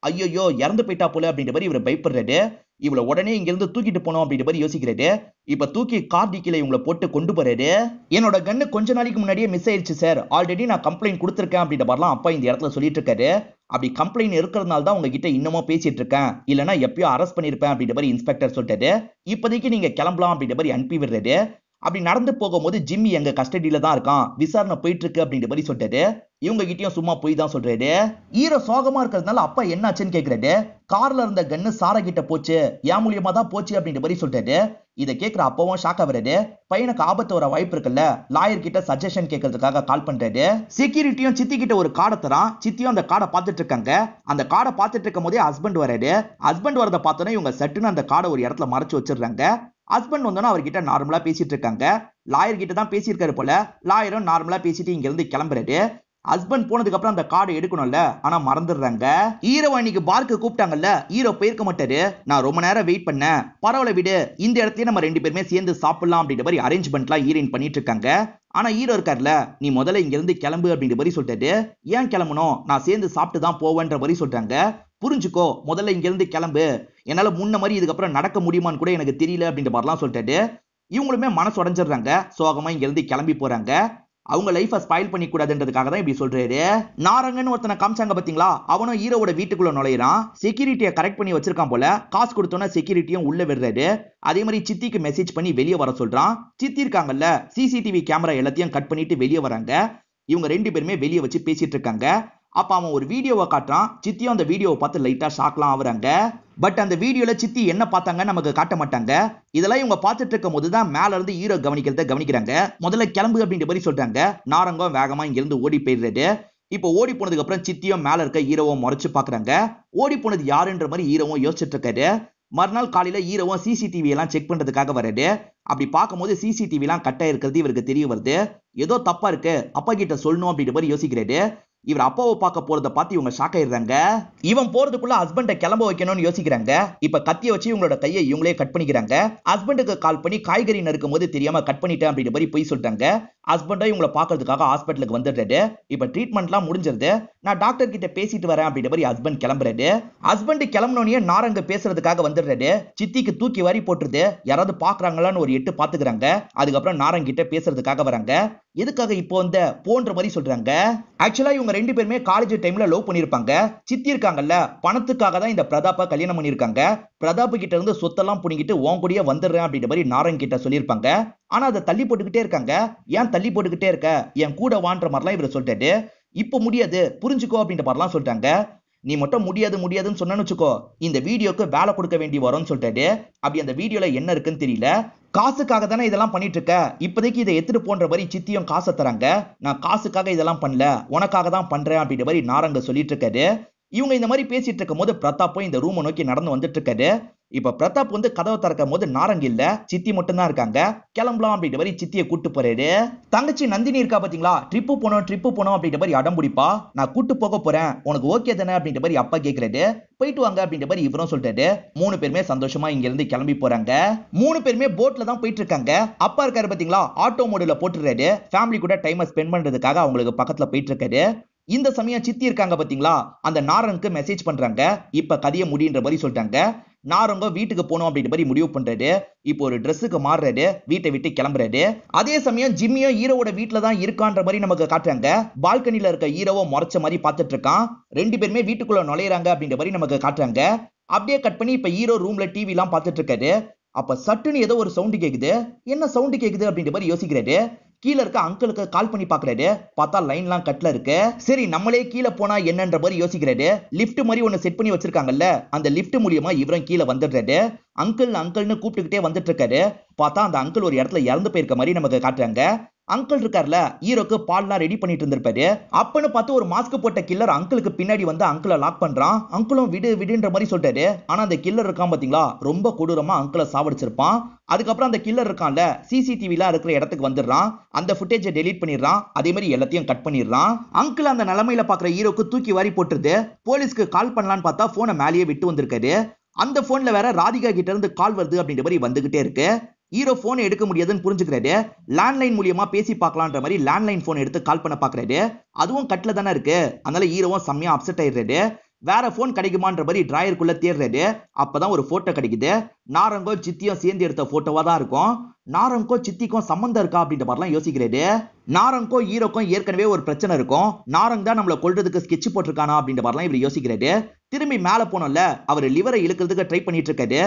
Speaker 1: ஐயோ இறந்து போயிட்டா போல அப்படின்ற மாதிரி இவர் பயப்படுறாரு. இவளை உடனே இங்க இருந்து தூக்கிட்டு போனோம் அப்படின்ற மாதிரி யோசிக்கிறாரு. இப்ப தூக்கி கார் டிக்கில இவங்களை போட்டு கொண்டு போறாரு. என்னோட கன்னு கொஞ்ச நாளைக்கு முன்னாடியே மிஸ் ஆயிடுச்சு சார், ஆல்ரெடி நான் கம்ப்ளைண்ட் கொடுத்துருக்கேன் அப்படின்ற மாதிரிலாம் அப்பா இந்த இடத்துல சொல்லிட்டு இருக்காரு. அப்படி கம்ப்ளைண்ட் இருக்கிறதுனால தான் உங்ககிட்ட இன்னமும் பேசிட்டு இருக்கேன், இல்லைன்னா எப்பயோ அரெஸ்ட் பண்ணிருப்பேன் அப்படின்ற மாதிரி இன்ஸ்பெக்டர் சொல்லிட்டாரு. இப்போதைக்கு நீங்க கிளம்பலாம் அப்படின்ற மாதிரி அனுப்பி விடுறாரு. அப்படி நடந்து போகும்போது ஜிம்மி எங்க கஸ்டடியில தான் இருக்கான், விசாரணை போயிட்டு இருக்கு அப்படின்ற மாதிரி சொல்லிட்டாரு. இவங்க கிட்டயும் சும்மா போய் தான் சொல்றாரு. ஹீரோ சோகமா இருக்கிறதுனால அப்பா என்னாச்சுன்னு கேக்குறாரு. கார்ல இருந்த கன்னு சாரா கிட்ட போச்சு, என் மூலியமா தான் போச்சு அப்படின்ற மாதிரி சொல்றாரு. இதை கேட்கிற அப்பவும் ஷாக் ஆகுறாரு. பையனுக்கு ஆபத்து வர வாய்ப்பு இருக்குல்ல, லாயர் கிட்ட சஜஷன் கேட்கறதுக்காக கால் பண்றாரு. செக்யூரிட்டியும் சித்தி கிட்ட ஒரு கார்டை தரான். சித்தியும் அந்த கார்டை பார்த்துட்டு இருக்காங்க. அந்த கார்டை பார்த்துட்டு இருக்கும் போதே ஹஸ்பண்ட் வராரு. ஹஸ்பண்ட் வரதை பார்த்தோன்னே இவங்க சட்டுன்னு அந்த கார்டை ஒரு இடத்துல மறைச்சு வச்சிடுறாங்க. ஹஸ்பண்ட் வந்தோன்னா அவர்கிட்ட நார்மலா பேசிட்டு இருக்காங்க. லாயர் கிட்ட தான் பேசியிருக்காரு போல. லாயரும் நார்மலா பேசிட்டு இங்க இருந்து கிளம்புறாரு. ஹஸ்பண்ட் போனதுக்கு அப்புறம் அந்த கார்டை எடுக்கணும்ல, ஆனா மறந்துடுறாங்க. ஹீரோ அன்னைக்கு பார்க்கு கூப்பிட்டாங்கல்ல, ஹீரோ போயிருக்க மாட்டாரு. நான் ரொம்ப நேரம் வெயிட் பண்ணேன், பரவாயில்ல விடு, இந்த இடத்துல நம்ம 2 பேருமே சேர்ந்து சாப்பிடலாம் அப்படின்ற மாதிரி அரேஞ்ச்மெண்ட்லாம் ஹீரோயின் பண்ணிட்டு இருக்காங்க. ஆனா ஹீரோ இருக்கார்ல, நீ முதல்ல இங்க இருந்து கிளம்பு அப்படின்ற மாதிரி சொல்லிட்டாரு. ஏன் கிளம்பணும், நான் சேர்ந்து சாப்பிட்டு தான் போவேன்ற மாதிரி சொல்றாங்க. புரிஞ்சுக்கோ, முதல்ல இங்க இருந்து கிளம்பு, என்னால முன்ன மாதிரி இதுக்கப்புறம் நடக்க முடியுமான்னு கூட எனக்கு தெரியல அப்படின்ற மாதிரிலாம் சொல்லிட்டாரு. இவங்களுமே மனசு உடைஞ்சிடுறாங்க. சோகமா இங்க இருந்து கிளம்பி போறாங்க. அவங்க லைஃபை ஸ்பாயில் பண்ணி கூடாதுன்றதுக்காக தான் இப்படி சொல்றாரு. நாரங்கன்னு ஒருத்தனை காமிச்சாங்க பாத்தீங்களா, அவனும் ஹீரோவோட வீட்டுக்குள்ள நுழையிறான். செக்யூரிட்டியை கரெக்ட் பண்ணி வச்சிருக்கான் போல. காசு கொடுத்தோன்னா செக்யூரிட்டியும் உள்ள விடுறாரு. அதே மாதிரி சித்திக்கு மெசேஜ் பண்ணி வெளியே வர சொல்றான். சித்தி இருக்காங்கல்ல, சிசிடிவி கேமரா எல்லாத்தையும் கட் பண்ணிட்டு வெளியே வராங்க. இவங்க 2 பேருமே வெளியே வச்சு பேசிட்டு இருக்காங்க. அப்ப அவன் ஒரு வீடியோவை காட்டுறான். சித்தியும் அந்த வீடியோவை பார்த்து லைட்டா ஷாக்லாம் ஆகுறாங்க. பட் அந்த வீடியோல சித்தி என்ன பார்த்தாங்கன்னு நமக்கு காட்ட மாட்டாங்க. இதெல்லாம் இவங்க பார்த்துட்டு இருக்கும் போதுதான் மேல இருந்து ஹீரோ கவனிக்கிறாங்க. முதல்ல கிளம்பு அப்படின்ற மாதிரி சொல்றாங்க. நாரங்கம் வேகமா இங்க இருந்து ஓடி போயிடுறாரு. இப்போ ஓடி போனதுக்கு அப்புறம் சித்தியும் மேல இருக்க ஹீரோவும் முறைச்சு பாக்குறாங்க. ஓடி போனது யாருன்ற மாதிரி ஹீரோவும் யோசிச்சுட்டு இருக்காரு. மறுநாள் காலையில ஹீரோவும் சிசிடிவி எல்லாம் செக் பண்றதுக்காக வராரு. அப்படி பார்க்கும்போது சிசிடிவி எல்லாம் கட் ஆயிருக்கிறது இவருக்கு தெரிய வருது. ஏதோ தப்பா இருக்கு, அப்பா கிட்ட சொல்லணும் அப்படின்ற மாதிரி யோசிக்கிறாரு. இவர் அப்பாவை பார்க்க போறத பார்த்து இவங்க ஷாக் ஆயிடுறாங்க. இவன் போறதுக்குள்ள ஹஸ்பண்ட கிளம்ப வைக்கணும்னு யோசிக்கிறாங்க. இப்ப கத்திய வச்சு இவங்களோட கையை இவங்களே கட் பண்ணிக்கிறாங்க. ஹஸ்பண்டுக்கு கால் பண்ணி காய்கறி நறுக்கும் போது தெரியாம கட் பண்ணிட்டேன் அப்படின்ற மாதிரி போய் சொல்லிட்டாங்க. ஹஸ்பண்டா இவங்களை பாக்குறதுக்காக ஹாஸ்பிட்டலுக்கு வந்துடுறாரு. இப்ப ட்ரீட்மெண்ட்லாம் முடிஞ்சிருது. நான் டாக்டர் கிட்ட பேசிட்டு வரேன் அப்படின்ற மாதிரி ஹஸ்பண்ட் கிளம்புறாரு. ஹஸ்பண்ட் கிளம்பினோடனே நாரங்க பேசுறதுக்காக வந்துடுறாரு. சித்திக்கு தூக்கி வாரி போட்டுருது. யாராவது பாக்குறாங்களான்னு ஒரு எட்டு பாத்துக்கிறாங்க. அதுக்கப்புறம் நாரங்க கிட்ட பேசுறதுக்காக வராங்க. எதுக்காக இப்போ வந்த போன்ற மாதிரி சொல்றாங்க. ஆக்சுவலா இவங்க ரெண்டு பேருமே காலேஜ் டைம்ல லவ் பண்ணிருப்பாங்க. சித்தி இருக்காங்கல்ல, பணத்துக்காக தான் இந்த பிரதாப்ப கல்யாணம் பண்ணிருக்காங்க. பிரதாப் கிட்ட இருந்து சொத்தெல்லாம் புடிங்கிட்டு உன் கூடயே வந்துடுறேன் அப்படின்ற மாதிரி நாரங்க கிட்ட சொல்லியிருப்பாங்க. ஆனா அதை தள்ளி போட்டுக்கிட்டே இருக்காங்க. ஏன் தள்ளி போட்டுக்கிட்டே இருக்க, என் கூட வான்ற மாதிரிலாம் இவர் சொல்லிட்டாரு. இப்போ முடியாது புரிஞ்சுக்கோ அப்படின்ற மாதிரிலாம் சொல்லிட்டாங்க. நீ மட்டும் முடியாது முடியாதுன்னு சொன்னு வச்சுக்கோ, இந்த வீடியோக்கு வேலை கொடுக்க வேண்டி வரும்னு சொல்லிட்டாரு. அப்படி அந்த வீடியோல என்ன இருக்குன்னு தெரியல. காசுக்காக தானே இதெல்லாம் பண்ணிட்டு இருக்க, இப்போதைக்கு இதை எடுத்துட்டு போன்ற மாதிரி சித்தியும் காசை தராங்க. நான் காசுக்காக இதெல்லாம் பண்ணல, உனக்காக தான் பண்றேன் அப்படின்ற மாதிரி நாரங்க சொல்லிட்டு இருக்காரு. இவங்க இந்த மாதிரி பேசிட்டு இருக்கும் போது பிரதாப்பும் இந்த ரூமை நோக்கி நடந்து வந்துட்டு இருக்காரு. இப்ப பிரதாப் வந்து கதவை திறக்கும் போது நாரங்க இல்ல, சித்தி மட்டும் தான் இருக்காங்க. கிளம்பலாம் அப்படின்ற மாதிரி சித்தியை கூட்டு போறாரு. தங்கச்சி நந்தினி இருக்கா பாத்தீங்களா, ட்ரிப்பு போனோம் அப்படின்ற மாதிரி அடம் பிடிப்பா. நான் கூட்டு போக போறேன், உனக்கு ஓகே தானே அப்படின்ற மாதிரி அப்பா கேட்கிறாரு. போயிட்டு வாங்க அப்படின்ற மாதிரி இவரும் சொல்லிட்டாரு. 3 பேருமே சந்தோஷமா இங்க இருந்து கிளம்பி போறாங்க. 3 பேருமே போட்ல தான் போயிட்டு இருக்காங்க. அப்பா இருக்காரு பாத்தீங்களா, ஆட்டோ மோடுல போட்டுறாரு. ஃபேமிலி கூட டைம் ஸ்பெண்ட் பண்றதுக்காக அவங்களுக்கு பக்கத்துல போயிட்டு இருக்காரு. இந்த சமயம் சித்தி இருக்காங்க பாத்தீங்களா, அந்த நாரனுக்கு மெசேஜ் பண்றாங்க. இப்ப கதையை முடின்ற மாதிரி சொல்லிட்டாங்க. நாரங்க வீட்டுக்கு போகணும் அப்படின்ற மாதிரி முடிவு பண்றாரு. இப்போ ஒரு ட்ரெஸ்ஸுக்கு மாறுறாரு, வீட்டை விட்டு கிளம்புறாரு. அதே சமயம் ஜிம்மியும் ஹீரோவோட வீட்டுல தான் இருக்கான்ற மாதிரி நமக்கு காட்டுறாங்க. பால்கனில இருக்க ஹீரோவை முறைச்ச மாதிரி பார்த்துட்டு இருக்கான். 2 பேருமே வீட்டுக்குள்ள நுழையறாங்க அப்படின்ற மாதிரி நமக்கு காட்டுறாங்க. அப்படியே கட் பண்ணி இப்ப ஹீரோ ரூம்ல டிவி எல்லாம் பார்த்துட்டு இருக்காரு. அப்ப சட்டுன்னு ஏதோ ஒரு சவுண்ட் கேக்குது. என்ன சவுண்ட் கேக்குது அப்படின்ற மாதிரி யோசிக்கிறாரு. கீழே இருக்க அங்கிளுக்கு கால் பண்ணி பாக்குறாரு. பார்த்தா லைன்லாம் கட்ல இருக்கு. சரி நம்மளே கீழே போனா என்னன்ற மாதிரி யோசிக்கிறாரு. லிஃப்ட் மாதிரி ஒன்னு செட் பண்ணி வச்சிருக்காங்கல்ல, அந்த லிஃப்ட் மூலியமா இவரும் கீழே வந்துடுறாரு. அங்கிள்னு கூப்பிட்டுக்கிட்டே வந்துட்டு இருக்காரு. பார்த்தா அந்த அங்கிள் ஒரு இடத்துல இறந்து போயிருக்க மாதிரி நமக்கு காட்டுறாங்க. அங்கிள் இருக்கார்ல, ஹீரோக்கு பால்லாம் ரெடி பண்ணிட்டு இருந்திருப்பாரு. அப்பன்னு பார்த்து ஒரு மாஸ்க் போட்ட கில்லர் அங்கிளுக்கு பின்னாடி வந்து அங்கிளை லாக் பண்றான். அங்கிளும் விடு விடுன்ற மாதிரி சொல்லிட்டாரு. ஆனா அந்த கில்லர் இருக்கான் பாத்தீங்களா, ரொம்ப கொடூரமா அங்கிளை சாவடிச்சிருப்பான். அதுக்கப்புறம் அந்த கில்லர் இருக்கான்ல, சிசிடிவில இருக்கிற இடத்துக்கு வந்துடுறான். அந்த ஃபுட்டேஜை டெலீட் பண்ணிடுறான். அதே மாதிரி எல்லாத்தையும் கட் பண்ணிடுறான். அங்கிள் அந்த நிலைமையில பாக்குற ஹீரோக்கு தூக்கி வாரி போட்டுருது. போலீஸ்க்கு கால் பண்ணலான்னு பார்த்தா போனை மேலேயே விட்டு வந்திருக்காரு. அந்த போன்ல வேற ராதிகா கிட்ட இருந்து கால் வருது அப்படின்ற மாதிரி வந்துகிட்டே இருக்கு. ஹீரோ போன் எடுக்க முடியாதுன்னு புரிஞ்சுக்கிறாரு. லேண்ட்லைன் மூலியமா பேசி பார்க்கலான்ற மாதிரி லேண்ட்லைன் போன் எடுத்து கால் பண்ண பாக்குறாரு. அதுவும் கட்ல தானே இருக்கு. அதனால ஹீரோவும் செம்மையா அப்செட் ஆயிடுறாரு. வேற போன் கிடைக்குமான்ற மாதிரி டிராயருக்குள்ள தேடுறாரு. அப்பதான் ஒரு போட்டோ கிடைக்குது. நாரங்கோ சித்தியும் சேர்ந்து எடுத்த போட்டோவா தான் இருக்கும். நாரங்கோ சித்திக்கும் சம்பந்தம் இருக்கா அப்படின்ற மாதிரிலாம் யோசிக்கிறாரு. நாரங்கோ ஹீரோக்கும் ஏற்கனவே ஒரு பிரச்சனை இருக்கும். நாரங் தான் நம்மளை கொல்றதுக்கு ஸ்கெட்ச் போட்டிருக்கானா அப்படின்ற மாதிரிலாம் இவர் யோசிக்கிறாரு. திரும்பி மேல போனோம்ல, அவர் லிவரை இழுக்கிறதுக்கு ட்ரை பண்ணிட்டு இருக்காரு.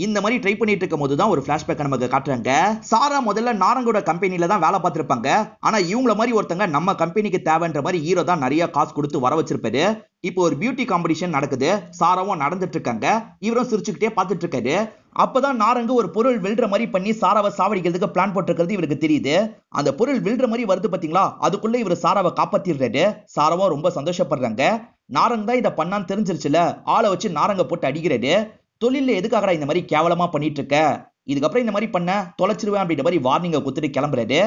Speaker 1: இந்த மாதிரி ட்ரை பண்ணிட்டு இருக்கும் போது தான் ஒரு பிளாஷ்பேக் நமக்கு காட்டுறாங்க. சாரா முதல்ல நாரங்கோட கம்பெனில தான் வேலை பார்த்திருப்பாங்க. ஆனா இவங்கள மாதிரி ஒருத்தங்க நம்ம கம்பெனிக்கு தேவைன்ற மாதிரி ஹீரோ தான் நிறைய காசு கொடுத்து வர வச்சிருப்பாரு. இப்போ ஒரு பியூட்டி காம்படிஷன் நடக்குது. சாராவும் நடந்துட்டு இருக்காங்க. இவரும் சிரிச்சுக்கிட்டே பார்த்துட்டு இருக்காரு. அப்பதான் நாரங்கு ஒரு பொருள் வில்ற மாதிரி பண்ணி சாராவை சாவடிக்கிறதுக்கு பிளான் போட்டிருக்கிறது இவருக்கு தெரியுது. அந்த பொருள் வில்ற மாதிரி வருது பாத்தீங்களா, அதுக்குள்ள இவர் சாராவை காப்பாத்திடுறாரு. சாராவும் ரொம்ப சந்தோஷப்படுறாங்க. நாரங் தான் இதை பண்ணான்னு தெரிஞ்சிருச்சுல, ஆளை வச்சு நாரங்க போட்டு அடிக்கிறாரு. தொழில எதுக்காக இந்த மாதிரி கேவலமா பண்ணிட்டு இருக்க, இதுக்கப்புறம் இந்த மாதிரி பண்ண தொலைச்சிருவேன் அப்படின்ற மாதிரி வார்னிங்க கொடுத்துட்டு கிளம்புறாரு.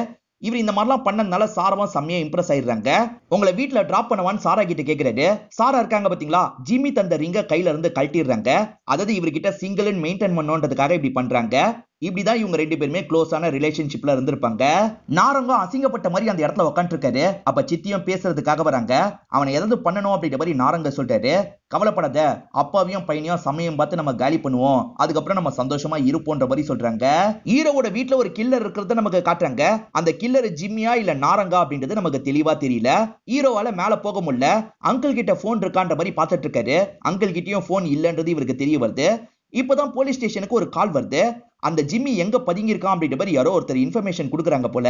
Speaker 1: இவர் இந்த மாதிரிலாம் பண்ணதுனால சாராவும் செம்மையா இம்ப்ரெஸ் ஆயிடுறாங்க. உங்களை வீட்டுல டிராப் பண்ணுவான்னு சாரா கிட்ட கேக்குறாரு. சாரா இருக்காங்க பாத்தீங்களா, ஜிம்மி தந்த ரிங்க கையில இருந்து கழட்டிடுறாங்க. அதாவது இவர்கிட்ட சிங்கிள் மெயின்டைன் பண்ணணுன்றதுக்காக இப்படி பண்றாங்க. இப்படிதான் இவங்க 2 பேருமே க்ளோஸான ரிலேஷன்ஷிப்ல இருந்திருப்பாங்க. நாரங்கம் அசிங்கப்பட்ட மாதிரி அந்த இடத்துல உட்காந்து இருக்காரு. அப்ப சித்தியும் பேசுறதுக்காக வராங்க. அவனை ஏதாவது பண்ணணும் அப்படின்ற மாதிரி நாரங்க சொல்லிட்டாரு. கவலைப்படாத, அப்பாவையும் பையனையும் சமயம் பார்த்து நம்ம காலி பண்ணுவோம், அதுக்கப்புறம் நம்ம சந்தோஷமா இருப்போன்ற மாதிரி சொல்றாங்க. ஹீரோவோட வீட்டுல ஒரு கில்லர் இருக்கிறத நமக்கு காட்டுறாங்க. அந்த கில்லர் ஜிம்மியா இல்ல நாரங்கா அப்படின்றது நமக்கு தெளிவா தெரியல. ஹீரோவால மேல போக முடியல. அங்கிள் கிட்ட போன் இருக்கான்ற மாதிரி பார்த்துட்டு இருக்காரு. அங்கிள் கிட்டயும் போன் இல்லன்றது இவருக்கு தெரிய வருது. இப்பதான் போலீஸ் ஸ்டேஷனுக்கு ஒரு கால் வருது. அந்த ஜிம்மி எங்க பதுங்கி இருக்கான் அப்படின்ற மாதிரி யாரோ ஒருத்தர் இன்ஃபர்மேஷன் கொடுக்குறாங்க போல.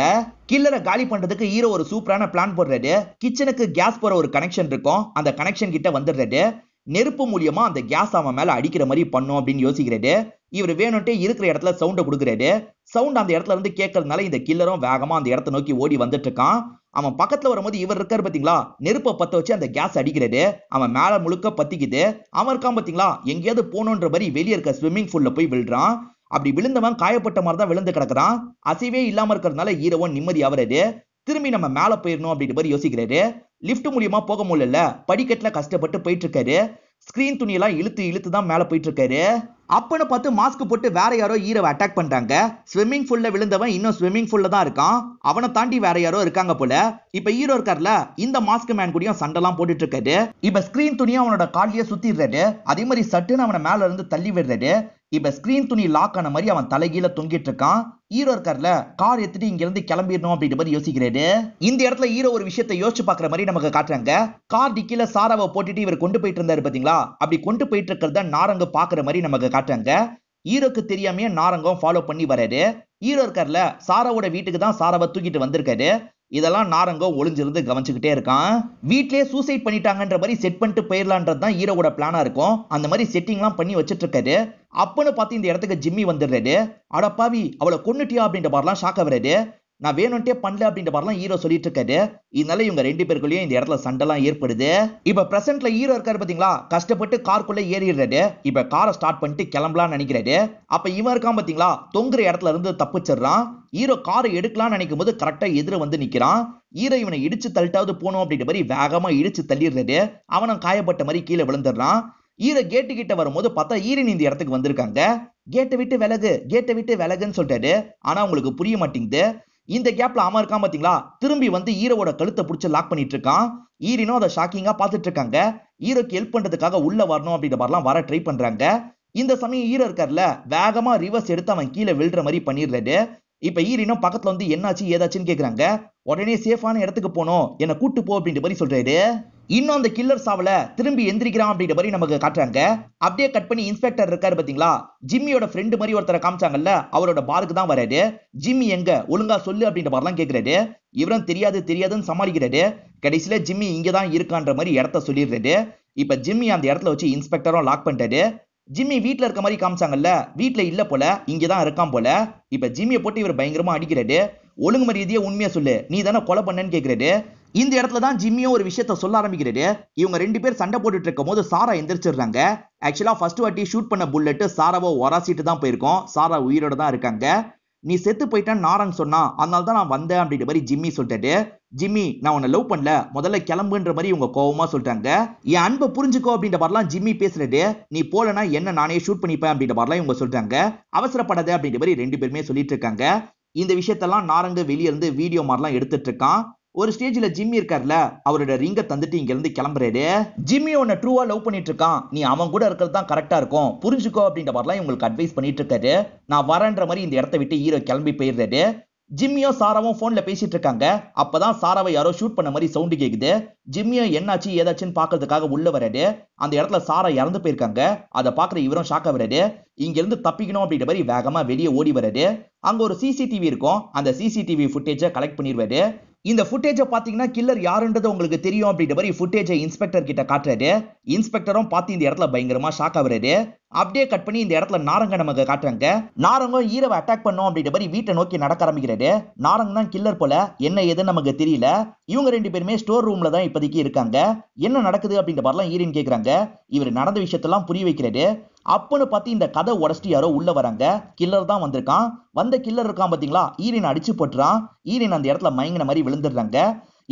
Speaker 1: கில்லரை காலி பண்றதுக்கு ஹீரோ ஒரு சூப்பரான பிளான் போடுறாரு. கிச்சனுக்கு கேஸ் போற ஒரு கனெக்ஷன் இருக்கும். அந்த கனெக்ஷன் கிட்ட வந்துடுறாரு. நெருப்பு மூலியமா அந்த கேஸ் அவன் மேல அடிக்கிற மாதிரி பண்ணும் அப்படின்னு யோசிக்கிறாரு. இவர் வேணும்ட்டே இருக்கிற இடத்துல சவுண்ட கொடுக்குறாரு. சவுண்ட் அந்த இடத்துல இருந்து கேட்கறதுனால இந்த கில்லரும் வேகமா அந்த இடத்தை நோக்கி ஓடி வந்துட்டு இருக்கான். அவன் பக்கத்துல வரும்போது இவர் இருக்காரு பாத்தீங்களா, நெருப்பை பத்த வச்சு அந்த கேஸ் அடிக்கிறாரு. அவன் மேல முழுக்க பத்திக்குது. அவன் இருக்கான் பாத்தீங்களா, எங்கேயாவது போகணுன்ற மாதிரி வெளியே இருக்க ஸ்விம்மிங் பூல்ல போய் விழுறான். அப்படி விழுந்தவன் காயப்பட்ட மாதிரி தான் விழுந்து கிடக்குறான். அசைவே இல்லாம இருக்கிறதுனால ஹீரோவும் நிம்மதி ஆவறாரு. திரும்பி நம்ம மேல போயிடணும் அப்படின்ற மாதிரி யோசிக்கிறாரு. லிஃப்ட் மூலியமா போக முடியல, படிக்கட்டுல கஷ்டப்பட்டு போயிட்டு இருக்காரு. ஸ்கிரீன் துணியெல்லாம் இழுத்து இழுத்து தான் மேல போயிட்டு இருக்காரு. அப்பன்னு பார்த்து மாஸ்க் போட்டு வேற யாரோ ஹீரோவை அட்டாக் பண்றாங்க. ஸ்விம்மிங் பூல்ல விழுந்தவன் இன்னும் ஸ்விம்மிங் பூல்ல தான் இருக்கான். அவனை தாண்டி வேற யாரோ இருக்காங்க போல. இப்ப ஹீரோ இருக்கார்ல, இந்த மாஸ்க் மேன் கூடயும் சண்டைலாம் போட்டுட்டு இருக்காரு. இப்ப ஸ்கிரீன் துணியை அவனோட கால்லயே சுத்திடுறாரு. அதே மாதிரி சட்டுன்னு அவனை மேல இருந்து தள்ளி விடுறாரு. இப்ப ஸ்கிரீன் துணி லாக் ஆன மாதிரி அவன் தலைகீழ தொங்கிட்டு இருக்கான். ஹீரோ இருக்கார்ல, கார் எடுத்துட்டு இங்க இருந்து கிளம்பிடணும் அப்படின்ற மாதிரி யோசிக்கிறாரு. இந்த இடத்துல ஹீரோ ஒரு விஷயத்தை யோசிச்சு பாக்குற மாதிரி நமக்கு காட்டுறாங்க. கார் டிக்கில சாராவை போட்டுட்டு இவர் கொண்டு போயிட்டு இருந்தாரு பாத்தீங்களா, அப்படி கொண்டு போயிட்டு இருக்கிறத நாரங்க பாக்குற மாதிரி நமக்கு காட்டுறாங்க. ஹீரோக்கு தெரியாமையே நாரங்கம் ஃபாலோ பண்ணி வராரு. ஹீரோ இருக்கார்ல, சாராவோட வீட்டுக்கு தான் சாராவை தூக்கிட்டு வந்திருக்காரு. இதெல்லாம் நாரங்கம் ஒளிஞ்சிருந்து கவனிச்சுக்கிட்டே இருக்கான். வீட்லயே சூசைட் பண்ணிட்டாங்கன்ற மாதிரி செட் பண்ணிட்டு போயிடலான்றது தான் ஹீரோவோட பிளானா இருக்கும். அந்த மாதிரி செட்டிங்லாம் பண்ணி வச்சிட்டு இருக்காரு. அப்பன்னு பார்த்து இந்த இடத்துக்கு ஜிம்மி வந்துடுறாரு. அடப்பாவி, அவளை கொன்னுட்டியா அப்படின்ற மாதிரிலாம் ஷாக் ஆகுறாரு. நான் வேணும்ட்டே பண்ணல அப்படின்ற மாதிரிலாம் ஹீரோ சொல்லிட்டு இருக்காரு. இதனால இவங்க ரெண்டு பேருக்குள்ளேயும் இந்த இடத்துல சண்டைலாம் ஏற்படுது. இப்ப பிரசன்ட்ல ஹீரோ இருக்காரு பாத்தீங்களா, கஷ்டப்பட்டு காருக்குள்ள ஏறிடுறாரு. இப்ப காரை ஸ்டார்ட் பண்ணிட்டு கிளம்பலாம்னு நினைக்கிறாரு. அப்ப இவன் இருக்கான் பாத்தீங்களா, தொங்குற இடத்துல இருந்து தப்பிச்சிடுறான். ஹீரோ காரை எடுக்கலாம்னு நினைக்கும் போது கரெக்டா எதிர வந்து நிக்கிறான். ஹீரோ இவனை இடிச்சு தள்ளிட்டாவது போனோம் அப்படின்ற மாதிரி வேகமா இடிச்சு தள்ளிடுறாரு. அவனும் காயப்பட்ட மாதிரி கீழே விழுந்துடுறான். ஹீரோ கேட்டு கிட்ட வரும்போது பார்த்தா ஈரன் இந்த இடத்துக்கு வந்திருக்காங்க. கேட்டை விட்டு விலகு, கேட்டை விட்டு விலகுன்னு சொல்லிட்டாரு. ஆனா உங்களுக்கு புரிய மாட்டேங்குது. இந்த கேப்ல அவன் இருக்கான் பாத்தீங்களா, திரும்பி வந்து ஹீரோவோட கழுத்தை பிடிச்சு லாக் பண்ணிட்டு இருக்கான். ஈரனும் அதை ஷாக்கிங்கா பாத்துட்டு இருக்காங்க. ஹீரோக்கு ஹெல்ப் பண்றதுக்காக உள்ள வரணும் அப்படின்ற மாதிரிலாம் வர ட்ரை பண்றாங்க. இந்த சமயம் ஹீரோ இருக்கார்ல, வேகமா ரிவர்ஸ் எடுத்து அவன் கீழே விழுற மாதிரி பண்ணிடுறாரு. இப்ப ஈரனும் பக்கத்துல வந்து என்னாச்சு ஏதாச்சுன்னு கேக்குறாங்க. உடனே சேஃபான இடத்துக்கு போனோம், என்ன கூட்டு போ அப்படின்ற மாதிரி சொல்றாரு. இன்னும் அந்த கில்லர் சாவல திரும்பி எந்திரிக்கிறான் அப்படின்ற மாதிரி நமக்கு காட்டுறாங்க. அப்படியே கட் பண்ணி இன்ஸ்பெக்டர் இருக்காரு பாத்தீங்களா, ஜிம்மியோட ஃப்ரெண்டு மாதிரி ஒருத்தரை காமிச்சாங்கல்ல, அவரோட பாருக்கு தான் வராரு. ஜிம்மி எங்க, ஒழுங்கா சொல்லு அப்படின்ற மாதிரிலாம் கேக்குறாரு. இவரும் தெரியாது தெரியாதுன்னு சமாளிக்கிறாரு. கடைசியில ஜிம்மி இங்கதான் இருக்கான்ற மாதிரி இடத்த சொல்லிடுறாரு. இப்ப ஜிம்மி அந்த இடத்துல வச்சு இன்ஸ்பெக்டரும் லாக் பண்ணிட்டாரு. ஜிம்மி வீட்ல இருக்க மாதிரி காமிச்சாங்கல்ல, வீட்ல இல்ல போல, இங்கதான் இருக்கான் போல. இப்ப ஜிம்மியை போட்டு இவர் பயங்கரமா அடிக்கிறாரு. ஒழுங்கு மரியாதையா உண்மையா சொல்லு, நீ தானே கொலை பண்ணன்னு கேக்குறாரு. இந்த இடத்துல தான் ஜிம்மியும் ஒரு விஷயத்த சொல்ல ஆரம்பிக்கிறாரு. இவங்க ரெண்டு பேர் சண்டை போட்டுட்டு இருக்கும் போது சாரா எந்திரிச்சிடுறாங்க. ஆக்சுவலா ஃபர்ஸ்ட் வாட்டி ஷூட் பண்ண புல்லட் சாராவை ஒராசிட்டு தான் போயிருக்கோம். சாரா உயிரோட தான் இருக்காங்க. நீ செத்து போயிட்டான்னு நாரங் சொன்னா, அதனால தான் நான் வந்தேன் அப்படின்ற மாதிரி ஜிம்மி சொல்லிட்டாரு. ஜிம்மி, நான் உன்னை லவ் பண்ணல, முதல்ல கிளம்புன்ற மாதிரி இவங்க கோவமா சொல்றாங்க. என் அன்பை புரிஞ்சுக்கோ அப்படின்ற மாதிரிலாம் ஜிம்மி பேசுறது. நீ போலனா என்ன நானே ஷூட் பண்ணிப்பேன் அப்படின்ற மாதிரிலாம் இவங்க சொல்றாங்க. அவசரப்படாத அப்படின்ற மாதிரி ரெண்டு பேருமே சொல்லிட்டு இருக்காங்க. இந்த விஷயத்தெல்லாம் நாரங்க வெளியே இருந்து வீடியோ மாதிரிலாம் எடுத்துட்டு இருக்கான். ஒரு ஸ்டேஜ்ல ஜிம்மி இருக்கார்ல, அவரோட ரிங்க தந்துட்டு இங்க இருந்து கிளம்புறாரு. ஜிம்மி உன்னை ட்ரூவா லவ் பண்ணிட்டு இருக்கான், நீ அவன் கூட இருக்கிறது தான் கரெக்டா இருக்கும், புரிஞ்சுக்கோ அப்படின்ற மாதிரிலாம் இவங்களுக்கு அட்வைஸ் பண்ணிட்டு இருக்காரு. நான் வரேன்ற மாதிரி இந்த இடத்த விட்டு ஹீரோ கிளம்பி போயிடுறாரு. ஜிம்மியும் சாராவும் போன்ல பேசிட்டு இருக்காங்க. அப்பதான் சாராவை யாரோ ஷூட் பண்ண மாதிரி சவுண்ட் கேக்குது. ஜிம்மியும் என்னாச்சு ஏதாச்சுன்னு பாக்குறதுக்காக உள்ள வராரு. அந்த இடத்துல சாரா இறந்து போயிருக்காங்க. அதை பாக்குற இவரும் ஷாக் ஆகுறாரு. இங்க இருந்து தப்பிக்கணும் அப்படின்ற மாதிரி வேகமா வெளியே ஓடி வராரு. அங்க ஒரு சிசிடிவி இருக்கும். அந்த சிசிடிவி ஃபுட்டேஜை கலெக்ட் பண்ணிடுவாரு. இந்த ஃபுட்டேஜை பாத்தீங்கன்னா கில்லர் யாருன்றது உங்களுக்கு தெரியும் அப்படின்ற மாதிரி ஃபுட்டேஜை இன்ஸ்பெக்டர் கிட்ட காட்டுறாரு. இன்ஸ்பெக்டரும் பார்த்து இந்த இடத்துல பயங்கரமா ஷாக் ஆகுறாரு. அப்படியே கட் பண்ணி இந்த இடத்துல நாரங்க நமக்கு காட்டுறாங்க. நாரங்கும் ஹீரோவை அட்டாக் பண்ணோம் அப்படின்ற மாதிரி வீட்டை நோக்கி நடக்க ஆரம்பிக்கிறாரு. நாரங்க தான் கில்லர் போல, என்ன ஏதுன்னு நமக்கு தெரியல. இவங்க ரெண்டு பேருமே ஸ்டோர் ரூம்ல தான் இப்போதைக்கு இருக்காங்க. என்ன நடக்குது அப்படின்ற மாதிரிலாம் ஹீரோயின் கேக்குறாங்க. இவர் நடந்த விஷயத்தெல்லாம் புரிய வைக்கிறாரு. அப்பன்னு பார்த்து இந்த கதை உடச்சிட்டு யாரோ உள்ள வராங்க. கில்லர் தான் வந்திருக்கான். வந்த கில்லர் இருக்கான் பாத்தீங்களா, ஈரின் அடிச்சு போட்டுறான். ஈரின் அந்த இடத்துல மயங்கின மாதிரி விழுந்துடுறாங்க.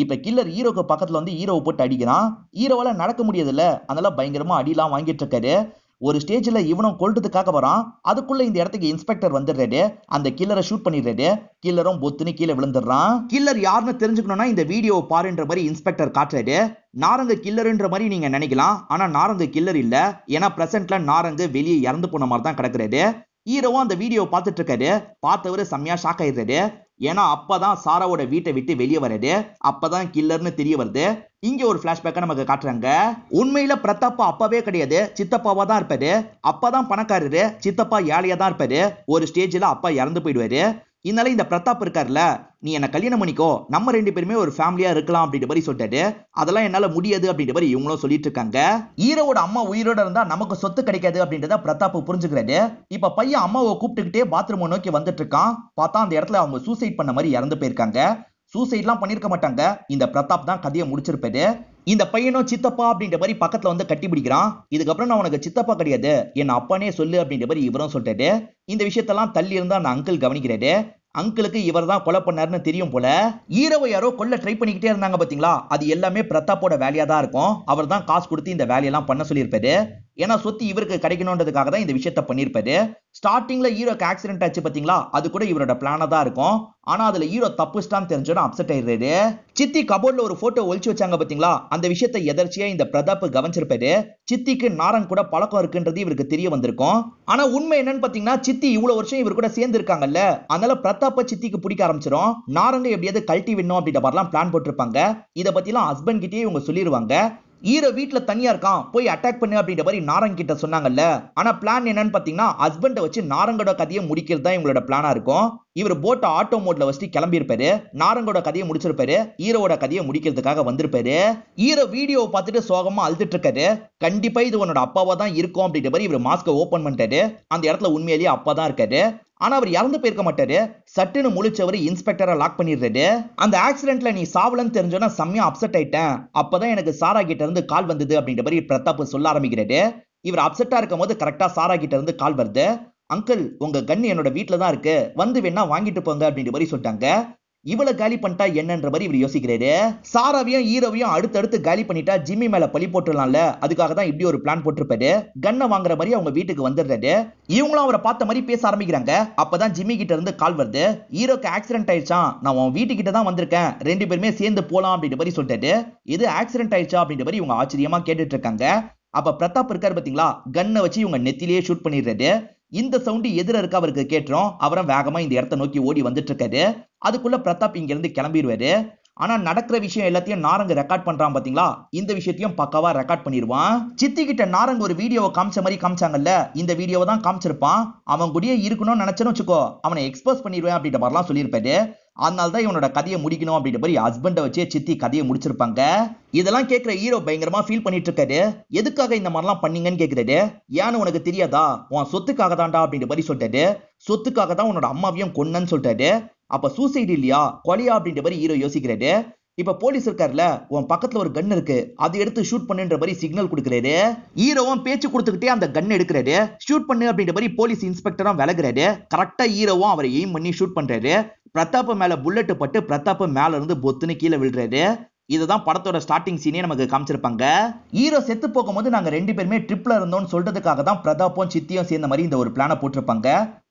Speaker 1: இப்ப கில்லர் ஹீரோக்கு பக்கத்துல வந்து ஹீரோவை போட்டு அடிக்கிறான். ஹீரோவால நடக்க முடியதில்ல, அதனால பயங்கரமா அடிலாம் வாங்கிட்டு இருக்காரு. ஒரு ஸ்டேஜ்ல இவனும் கொல்றதுக்காக வரான். அதுக்குள்ள இந்த இடத்துக்கு இன்ஸ்பெக்டர் வந்துடுறாரு. அந்த கில்லரை ஷூட் பண்ணிடுறாரு. கில்லரும் பொத்துன்னு கீழே விழுந்துடுறான். கில்லர் யாருன்னு தெரிஞ்சுக்கணும்னா இந்த வீடியோவை பாருன்ற மாதிரி இன்ஸ்பெக்டர் காட்டுறாரு. நாரங்க கில்லர்ன்ற மாதிரி நீங்க நினைக்கலாம், ஆனா நாரங்க கில்லர் இல்ல. ஏன்னா பிரசன்ட்ல நாரங்க வெளியே இறந்து போன மாதிரி தான் கிடக்குறாரு. ஹீரோவும் அந்த வீடியோ பார்த்துட்டு இருக்காரு. பார்த்தவரு செம்மையா ஷாக் ஆயிடுறாரு. ஏன்னா அப்பதான் சாராவோட வீட்டை விட்டு வெளியே வராது. அப்பதான் கில்லர்னு தெரிய வருது. இங்க ஒரு பிளாஷ்பேக்கை நமக்கு காட்டுறாங்க. உண்மையில பிரதாப்பா அப்பாவே கிடையாது, சித்தப்பாவா தான் இருப்பாரு. அப்பதான் பணக்காரரு, சித்தப்பா ஏழையா தான் இருப்பாரு. ஒரு ஸ்டேஜ்ல அப்பா இறந்து போயிடுவாரு. இதனால இந்த பிரதாப் இருக்காருல்ல, நீ என்ன கல்யாணம் பண்ணிக்கோ, நம்ம ரெண்டு பேருமே ஒரு ஃபேமிலியா இருக்கலாம் அப்படின்ற மாதிரி சொல்லிட்டாரு. அதெல்லாம் என்னால முடியாது அப்படின்ற மாதிரி இவங்களும் சொல்லிட்டு இருக்காங்க. ஹீரோவோட அம்மா உயிரோட இருந்தா நமக்கு சொத்து கிடைக்காது அப்படின்றத பிரதாப் புரிஞ்சுக்கிறாரு. இப்ப பையன் அம்மாவை கூப்பிட்டுக்கிட்டே பாத்ரூம் நோக்கி வந்துட்டு இருக்கான். பார்த்தா அந்த இடத்துல அவங்க சூசைட் பண்ண மாதிரி இறந்து போயிருக்காங்க. சூசைட்லாம் பண்ணிருக்க மாட்டாங்க. இந்த பிரதாப் தான் கதையை முடிச்சிருப்பாரு. இந்த பையனும் சித்தப்பா அப்படின்ற மாதிரி பக்கத்துல வந்து கட்டி பிடிக்கிறான். இதுக்கப்புறம் நான் உனக்கு சித்தப்பா கிடையாது, என்ன அப்பானே சொல்லு அப்படின்ற மாதிரி இவரும் சொல்லிட்டாரு. இந்த விஷயத்தெல்லாம் தள்ளி இருந்தா அந்த அங்கிள் கவனிக்கிறாரு. அங்கிளுக்கு இவர் தான் கொலை பண்ணாருன்னு தெரியும் போல. ஹீரோவை யாரோ கொல்ல ட்ரை பண்ணிக்கிட்டே இருந்தாங்க பாத்தீங்களா, அது எல்லாமே பிரதாப்போட வேலையா தான் இருக்கும். அவர் தான் காசு கொடுத்து இந்த வேலையெல்லாம் பண்ண சொல்லியிருப்பாரு. ஏன்னா சொத்து இவருக்கு கிடைக்கணும்ன்றதுக்காக தான் இந்த விஷயத்த பண்ணிருப்பாரு. ஸ்டார்டிங்ல ஹீரோக்கு ஆக்சிடென்ட் ஆச்சு பாத்தீங்களா, அது கூட இவரோட பிளானா தான் இருக்கும். ஆனா அதுல ஹீரோ தப்புஸ்டான்னு தெரிஞ்சோட அப்செட் ஆயிடுறாரு. சித்தி கபோர்ட்ல ஒரு போட்டோ ஒளிச்சு வச்சாங்க பாத்தீங்களா, அந்த விஷயத்தை எதர்ச்சியா இந்த பிரதாப் கவனிச்சிருப்பாரு. சித்திக்கு நாரங் கூட பழக்கம் இருக்குன்றது இவருக்கு தெரிய வந்திருக்கும். ஆனா உண்மை என்னன்னு பாத்தீங்கன்னா, சித்தி இவ்வளவு வருஷம் இவர் கூட சேர்ந்து இருக்காங்கல்ல, அதனால பிரதாப்ப சித்திக்கு பிடிக்க ஆரம்பிச்சிரும். நாரங்க எப்படியாவது கழட்டி விடணும் அப்படின்ற மாதிரிலாம் பிளான் போட்டிருப்பாங்க. இத பத்திலாம் ஹஸ்பண்ட் கிட்டே இவங்க சொல்லிடுவாங்க. ஹீரோ வீட்ல தனியா இருக்கான், போய் அட்டாக் பண்ணு அப்படின்ற மாதிரி நாரங் கிட்ட சொன்னாங்கல்ல. ஆனா பிளான் என்னன்னு பாத்தீங்கன்னா, ஹஸ்பண்ட வச்சு நாரங்கோட கதையை முடிக்கிறது தான் இவங்களோட பிளானா இருக்கும். இவர் போட்ட ஆட்டோ மோட்ல வச்சு கிளம்பி இருப்பாரு. நாரங்கோட கதையை முடிச்சிருப்பாரு. ஹீரோவோட கதையை முடிக்கிறதுக்காக வந்திருப்பாரு. ஹீரோ வீடியோவை பார்த்துட்டு சோகமா அழுதுட்டு இருக்காரு. கண்டிப்பா இது உன்னோட அப்பாவா தான் இருக்கும் அப்படின்ற மாதிரி இவர் மாஸ்க ஓபன் பண்ணிட்டாரு. அந்த இடத்துல உண்மையிலேயே அப்பா தான் இருக்காரு. ஆனா அவர் இறந்து போயிருக்க மாட்டாரு. சட்டுன்னு முழிச்சவர் இன்ஸ்பெக்டரை லாக் பண்ணிடுறாரு. அந்த ஆக்சிடென்ட்ல நீ சாவலன்னு தெரிஞ்சோன்னா செம்மையா அப்செட் ஆயிட்டேன். அப்பதான் எனக்கு சாரா கிட்ட இருந்து கால் வந்தது அப்படின்ற மாதிரி பிரதாப் சொல்ல ஆரம்பிக்கிறாரு. இவர் அப்செட்டா இருக்கும் போது கரெக்டா சாரா கிட்ட இருந்து கால் வருது. அங்கிள், உங்க கன் என்னோட வீட்டுல தான் இருக்கு, வந்து வேணா வாங்கிட்டு போங்க அப்படின்ற மாதிரி சொல்லிட்டாங்க. இவ்வளவு காலி பண்ணிட்டா என்னன்ற மாதிரி இவர் யோசிக்கிறாரு. சாராவையும் ஹீரோவையும் அடுத்தடுத்து காலி பண்ணிட்டா ஜிம்மி மேல பழி போட்டுடலாம்ல, அதுக்காக தான் இப்படி ஒரு பிளான் போட்டிருப்பாரு. கன்னை வாங்குற மாதிரி அவங்க வீட்டுக்கு வந்துடுறாரு. இவங்களும் அவரை பார்த்த மாதிரி பேச ஆரம்பிக்கிறாங்க. அப்பதான் ஜிம்மி கிட்ட இருந்து கால் வருது. ஹீரோக்கு ஆக்சிடென்ட் ஆயிடுச்சான், நான் உன் வீட்டுக்கிட்ட தான் வந்திருக்கேன், ரெண்டு பேருமே சேர்ந்து போலாம் அப்படின்ற மாதிரி சொல்லிட்டாரு. இது ஆக்சிடென்ட் ஆயிடுச்சா அப்படின்ற மாதிரி இவங்க ஆச்சரியமா கேட்டுட்டு இருக்காங்க. அப்ப பிரதாப் இருக்காரு பாத்தீங்களா, கன்னை வச்சு இவங்க நெத்திலேயே ஷூட் பண்ணிடுறாரு. இந்த சவுண்ட் எதிர இருக்க அவருக்கு கேட்டுரும். அவரும் வேகமா இந்த இடத்தை நோக்கி ஓடி வந்துட்டு இருக்காரு. அதுக்குள்ள பிரதாப் இங்க இருந்து கிளம்பிடுவாரு. ஆனா நடக்கிற விஷயம் எல்லாத்தையும் நாரங்க ரெக்கார்ட் பண்றான் பாத்தீங்களா, இந்த விஷயத்தையும் பக்காவா ரெக்கார்ட் பண்ணிடுவான். சித்தி கிட்ட நாரங்க ஒரு வீடியோவை காமிச்ச மாதிரி காமிச்சாங்கல்ல, இந்த வீடியோவை தான் காமிச்சிருப்பான். அவன் கூடயே இருக்கணும்னு நினைச்சேன்னு வச்சுக்கோ, அவனை எக்ஸ்போஸ் பண்ணிடுவேன் அப்படின்ற மாதிரிலாம் சொல்லியிருப்பாரு. அதனால்தான் இவனோட கதையை முடிக்கணும் அப்படின்ற மாதிரி ஹஸ்பண்டை வச்சே சித்தி கதையை முடிச்சிருப்பாங்க. இதெல்லாம் கேட்கிற ஹீரோ பயங்கரமா ஃபீல் பண்ணிட்டு இருக்காரு. எதுக்காக இந்த மாதிரிலாம் பண்ணீங்கன்னு கேட்கிறாரு. ஏன்னு உனக்கு தெரியாதா, உன் சொத்துக்காக தான்டா அப்படின்ற மாதிரி சொல்லிட்டாரு. சொத்துக்காக தான் உன்னோட அம்மாவையும் கொன்னன்னு சொல்லிட்டாரு. அப்ப சூசைடு இல்லையா, கொலையா அப்படின்ற மாதிரி ஹீரோ யோசிக்கிறாரு. இப்ப போலீஸ் இருக்காருல, உன் பக்கத்துல ஒரு கன் இருக்கு, அதை எடுத்து ஷூட் பண்ணுன்ற மாதிரி சிக்னல் கொடுக்கிறாரு. ஹீரோவும் பேச்சு கொடுத்துக்கிட்டே அந்த கன் எடுக்கிறாரு. ஷூட் பண்ணு அப்படின்ற மாதிரி போலீஸ் இன்ஸ்பெக்டரும் விலகுறாரு. கரெக்டா ஹீரோவும் அவரை எய்ம் பண்ணி ஷூட் பண்றாரு. பிரதாப் மேல புல்லட் பட்டு பிரதாப் மேல இருந்து பொத்துன்னு கீழே விழுறாரு. இதுதான் படத்தோட ஸ்டார்டிங் சீனே நமக்கு காமிச்சிருப்பாங்க. ஹீரோ செத்து போகும்போது நாங்க ரெண்டு பேருமே ட்ரிப்ல இருந்தோம்னு சொல்றதுக்காக தான் பிரதாப்பும் சித்தியும் சேர்ந்த மாதிரி இந்த ஒரு பிளான போட்டிருப்பாங்க.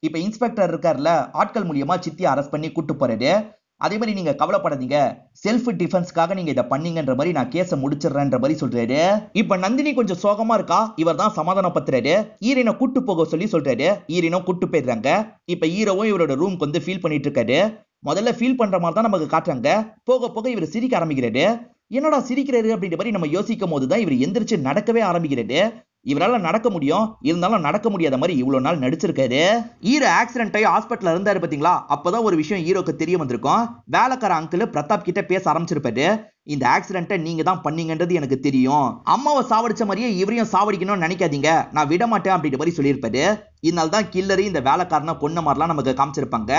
Speaker 1: இப்ப இன்ஸ்பெக்டர் இருக்காருல, ஆட்கள் மூலியமா சித்தியை அரெஸ்ட் பண்ணி கூட்டு போறாரு. அதே மாதிரி நீங்க கவலைப்படாதீங்க, செல்ஃப் டிஃபென்ஸ்க்காக நீங்க இதை பண்ணீங்கன்ற மாதிரி நான் கேஸை முடிச்சிடுறேன்ற மாதிரி சொல்றாரு. இப்ப நந்தினி கொஞ்சம் சோகமா இருக்கா. இவர் தான் சமாதானப்படுத்துறாரு. ஹீரோனை கூட்டு போக சொல்றாரு. ஹீரோனும் கூட்டு போயிடுறாங்க. இப்ப ஹீரோவும் இவரோட ரூம்க்கு வந்து ஃபீல் பண்ணிட்டு இருக்காரு. முதல்ல ஃபீல் பண்ற மாதிரி தான் நமக்கு காட்டுறாங்க. போக போக இவர் சிரிக்க ஆரம்பிக்கிறாரு. என்னடா சிரிக்கிறாரு அப்படின்ற மாதிரி நம்ம யோசிக்கும் போதுதான் இவர் எந்திரிச்சு நடக்கவே ஆரம்பிக்கிறாரு. இவரால நடக்க முடியும், இருந்தாலும் நடக்க முடியாத மாதிரி இவ்வளவு நாள் நடிச்சிருக்காரு. ஹீரோ ஆக்சிடென்ட் ஆகி ஹாஸ்பிட்டல்ல இருந்தாரு பாத்தீங்களா, அப்பதான் ஒரு விஷயம் ஹீரோக்கு தெரிய வந்திருக்கும். வேலைக்கார அங்கிள் பிரதாப் கிட்ட பேச ஆரம்பிச்சிருப்பாரு. இந்த ஆக்சிடென்ட்டை நீங்க தான் பண்ணீங்கன்றது எனக்கு தெரியும், அம்மாவை சாவடிச்ச மாதிரியே இவரையும் சாவடிக்கணும்னு நினைக்காதீங்க, நான் விட மாட்டேன் அப்படின்ற மாதிரி சொல்லியிருப்பாரு. இதனால தான் கில்லரு இந்த வேலைக்காரனை கொன்ன மாதிரிலாம் நமக்கு காமிச்சிருப்பாங்க.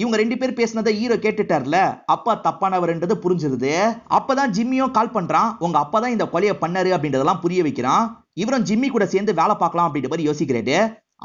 Speaker 1: இவங்க ரெண்டு பேர் பேசினதை ஹீரோ கேட்டுட்டார்ல, அப்பா தப்பானவர்ன்றது புரிஞ்சிருது. அப்பதான் ஜிம்மியும் கால் பண்றான். உங்க அப்பா தான் இந்த கொலையை பண்ணாரு அப்படின்றதெல்லாம் புரிய வைக்கிறான். இவரும் ஜிம்மி கூட சேர்ந்து வேலை பார்க்கலாம் அப்படின்ற மாதிரி யோசிக்கிறாரு.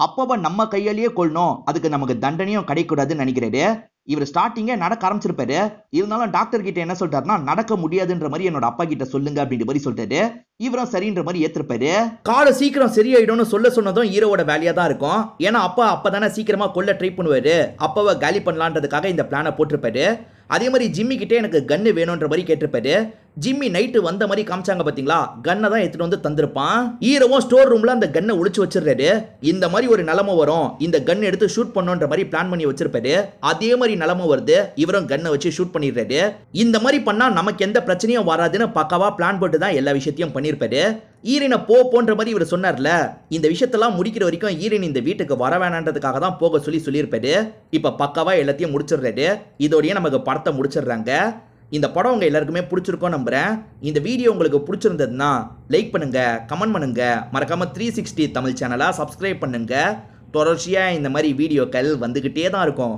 Speaker 1: அப்பாவை நம்ம கையாலேயே கொள்ளணும், அதுக்கு நமக்கு தண்டனையும் கிடைக்கூடாதுன்னு நினைக்கிறாரு. இவர் ஸ்டார்டிங்கே நடக்க ஆரம்பிச்சிருப்பாரு. இருந்தாலும் டாக்டர் கிட்ட என்ன சொல்றாருன்னா, நடக்க முடியாதுன்ற மாதிரி என்னோட அப்பா கிட்ட சொல்லுங்க அப்படின்ற மாதிரி சொல்லிட்டாரு. இவரும் சரின்ற மாதிரி ஏத்திருப்பாரு. காலை சீக்கிரம் சரியாயிடும்னு சொல்ல சொன்னதும் ஹீரோவோட வேலையா தான் இருக்கும். ஏன்னா அப்பதானே சீக்கிரமா கொல்ல ட்ரை பண்ணுவாரு. அப்பாவை காலி பண்ணலான்றதுக்காக இந்த பிளானை போட்டிருப்பாரு. அதே மாதிரி ஜிம்மி கிட்டே எனக்கு கன்னு வேணும்ன்ற மாதிரி கேட்டிருப்பாரு. ஜிம்மி நைட்டு வந்த மாதிரி காமிச்சாங்க பாத்தீங்களா, கன்னை தான் எடுத்துட்டு வந்து தந்திருப்பான். ஹீரோவும் ஸ்டோர் ரூம்ல அந்த கன்னை ஒளிச்சு வச்சிருக்காரு. இந்த மாதிரி ஒரு நிலைமை வரும், இந்த கன் எடுத்து ஷூட் பண்ணுன்ற மாதிரி பிளான் பண்ணி வச்சிருப்பாரு. அதே மாதிரி நிலைமை வருது, இவரும் கன்னை வச்சு ஷூட் பண்ணிடுறாரு. இந்த மாதிரி பண்ணா நமக்கு எந்த பிரச்சனையும் வராதுன்னு பக்காவா பிளான் போட்டு தான் எல்லா விஷயத்தையும் பண்ணிருப்பாரு. ஈரினை போன்ற மாதிரி இவர் சொன்னார்ல, இந்த விஷயத்தெல்லாம் முடிக்கிற வரைக்கும் ஈரின் இந்த வீட்டுக்கு வர வேணான்றதுக்காக தான் போக சொல்லியிருப்பாரு. இப்ப பக்காவா எல்லாத்தையும் முடிச்சிடுறாரு. இதோடய நமக்கு படத்தை முடிச்சிடுறாங்க. இந்த படம் உங்க எல்லாருக்குமே பிடிச்சிருக்கும் நம்புறேன். இந்த வீடியோ உங்களுக்கு பிடிச்சிருந்ததுன்னா லைக் பண்ணுங்க, கமெண்ட் பண்ணுங்க, மறக்காம 360 தமிழ் சேனலை சப்ஸ்கிரைப் பண்ணுங்க. தொடர்ச்சியா இந்த மாதிரி வீடியோக்கள் வந்துகிட்டே தான் இருக்கும்.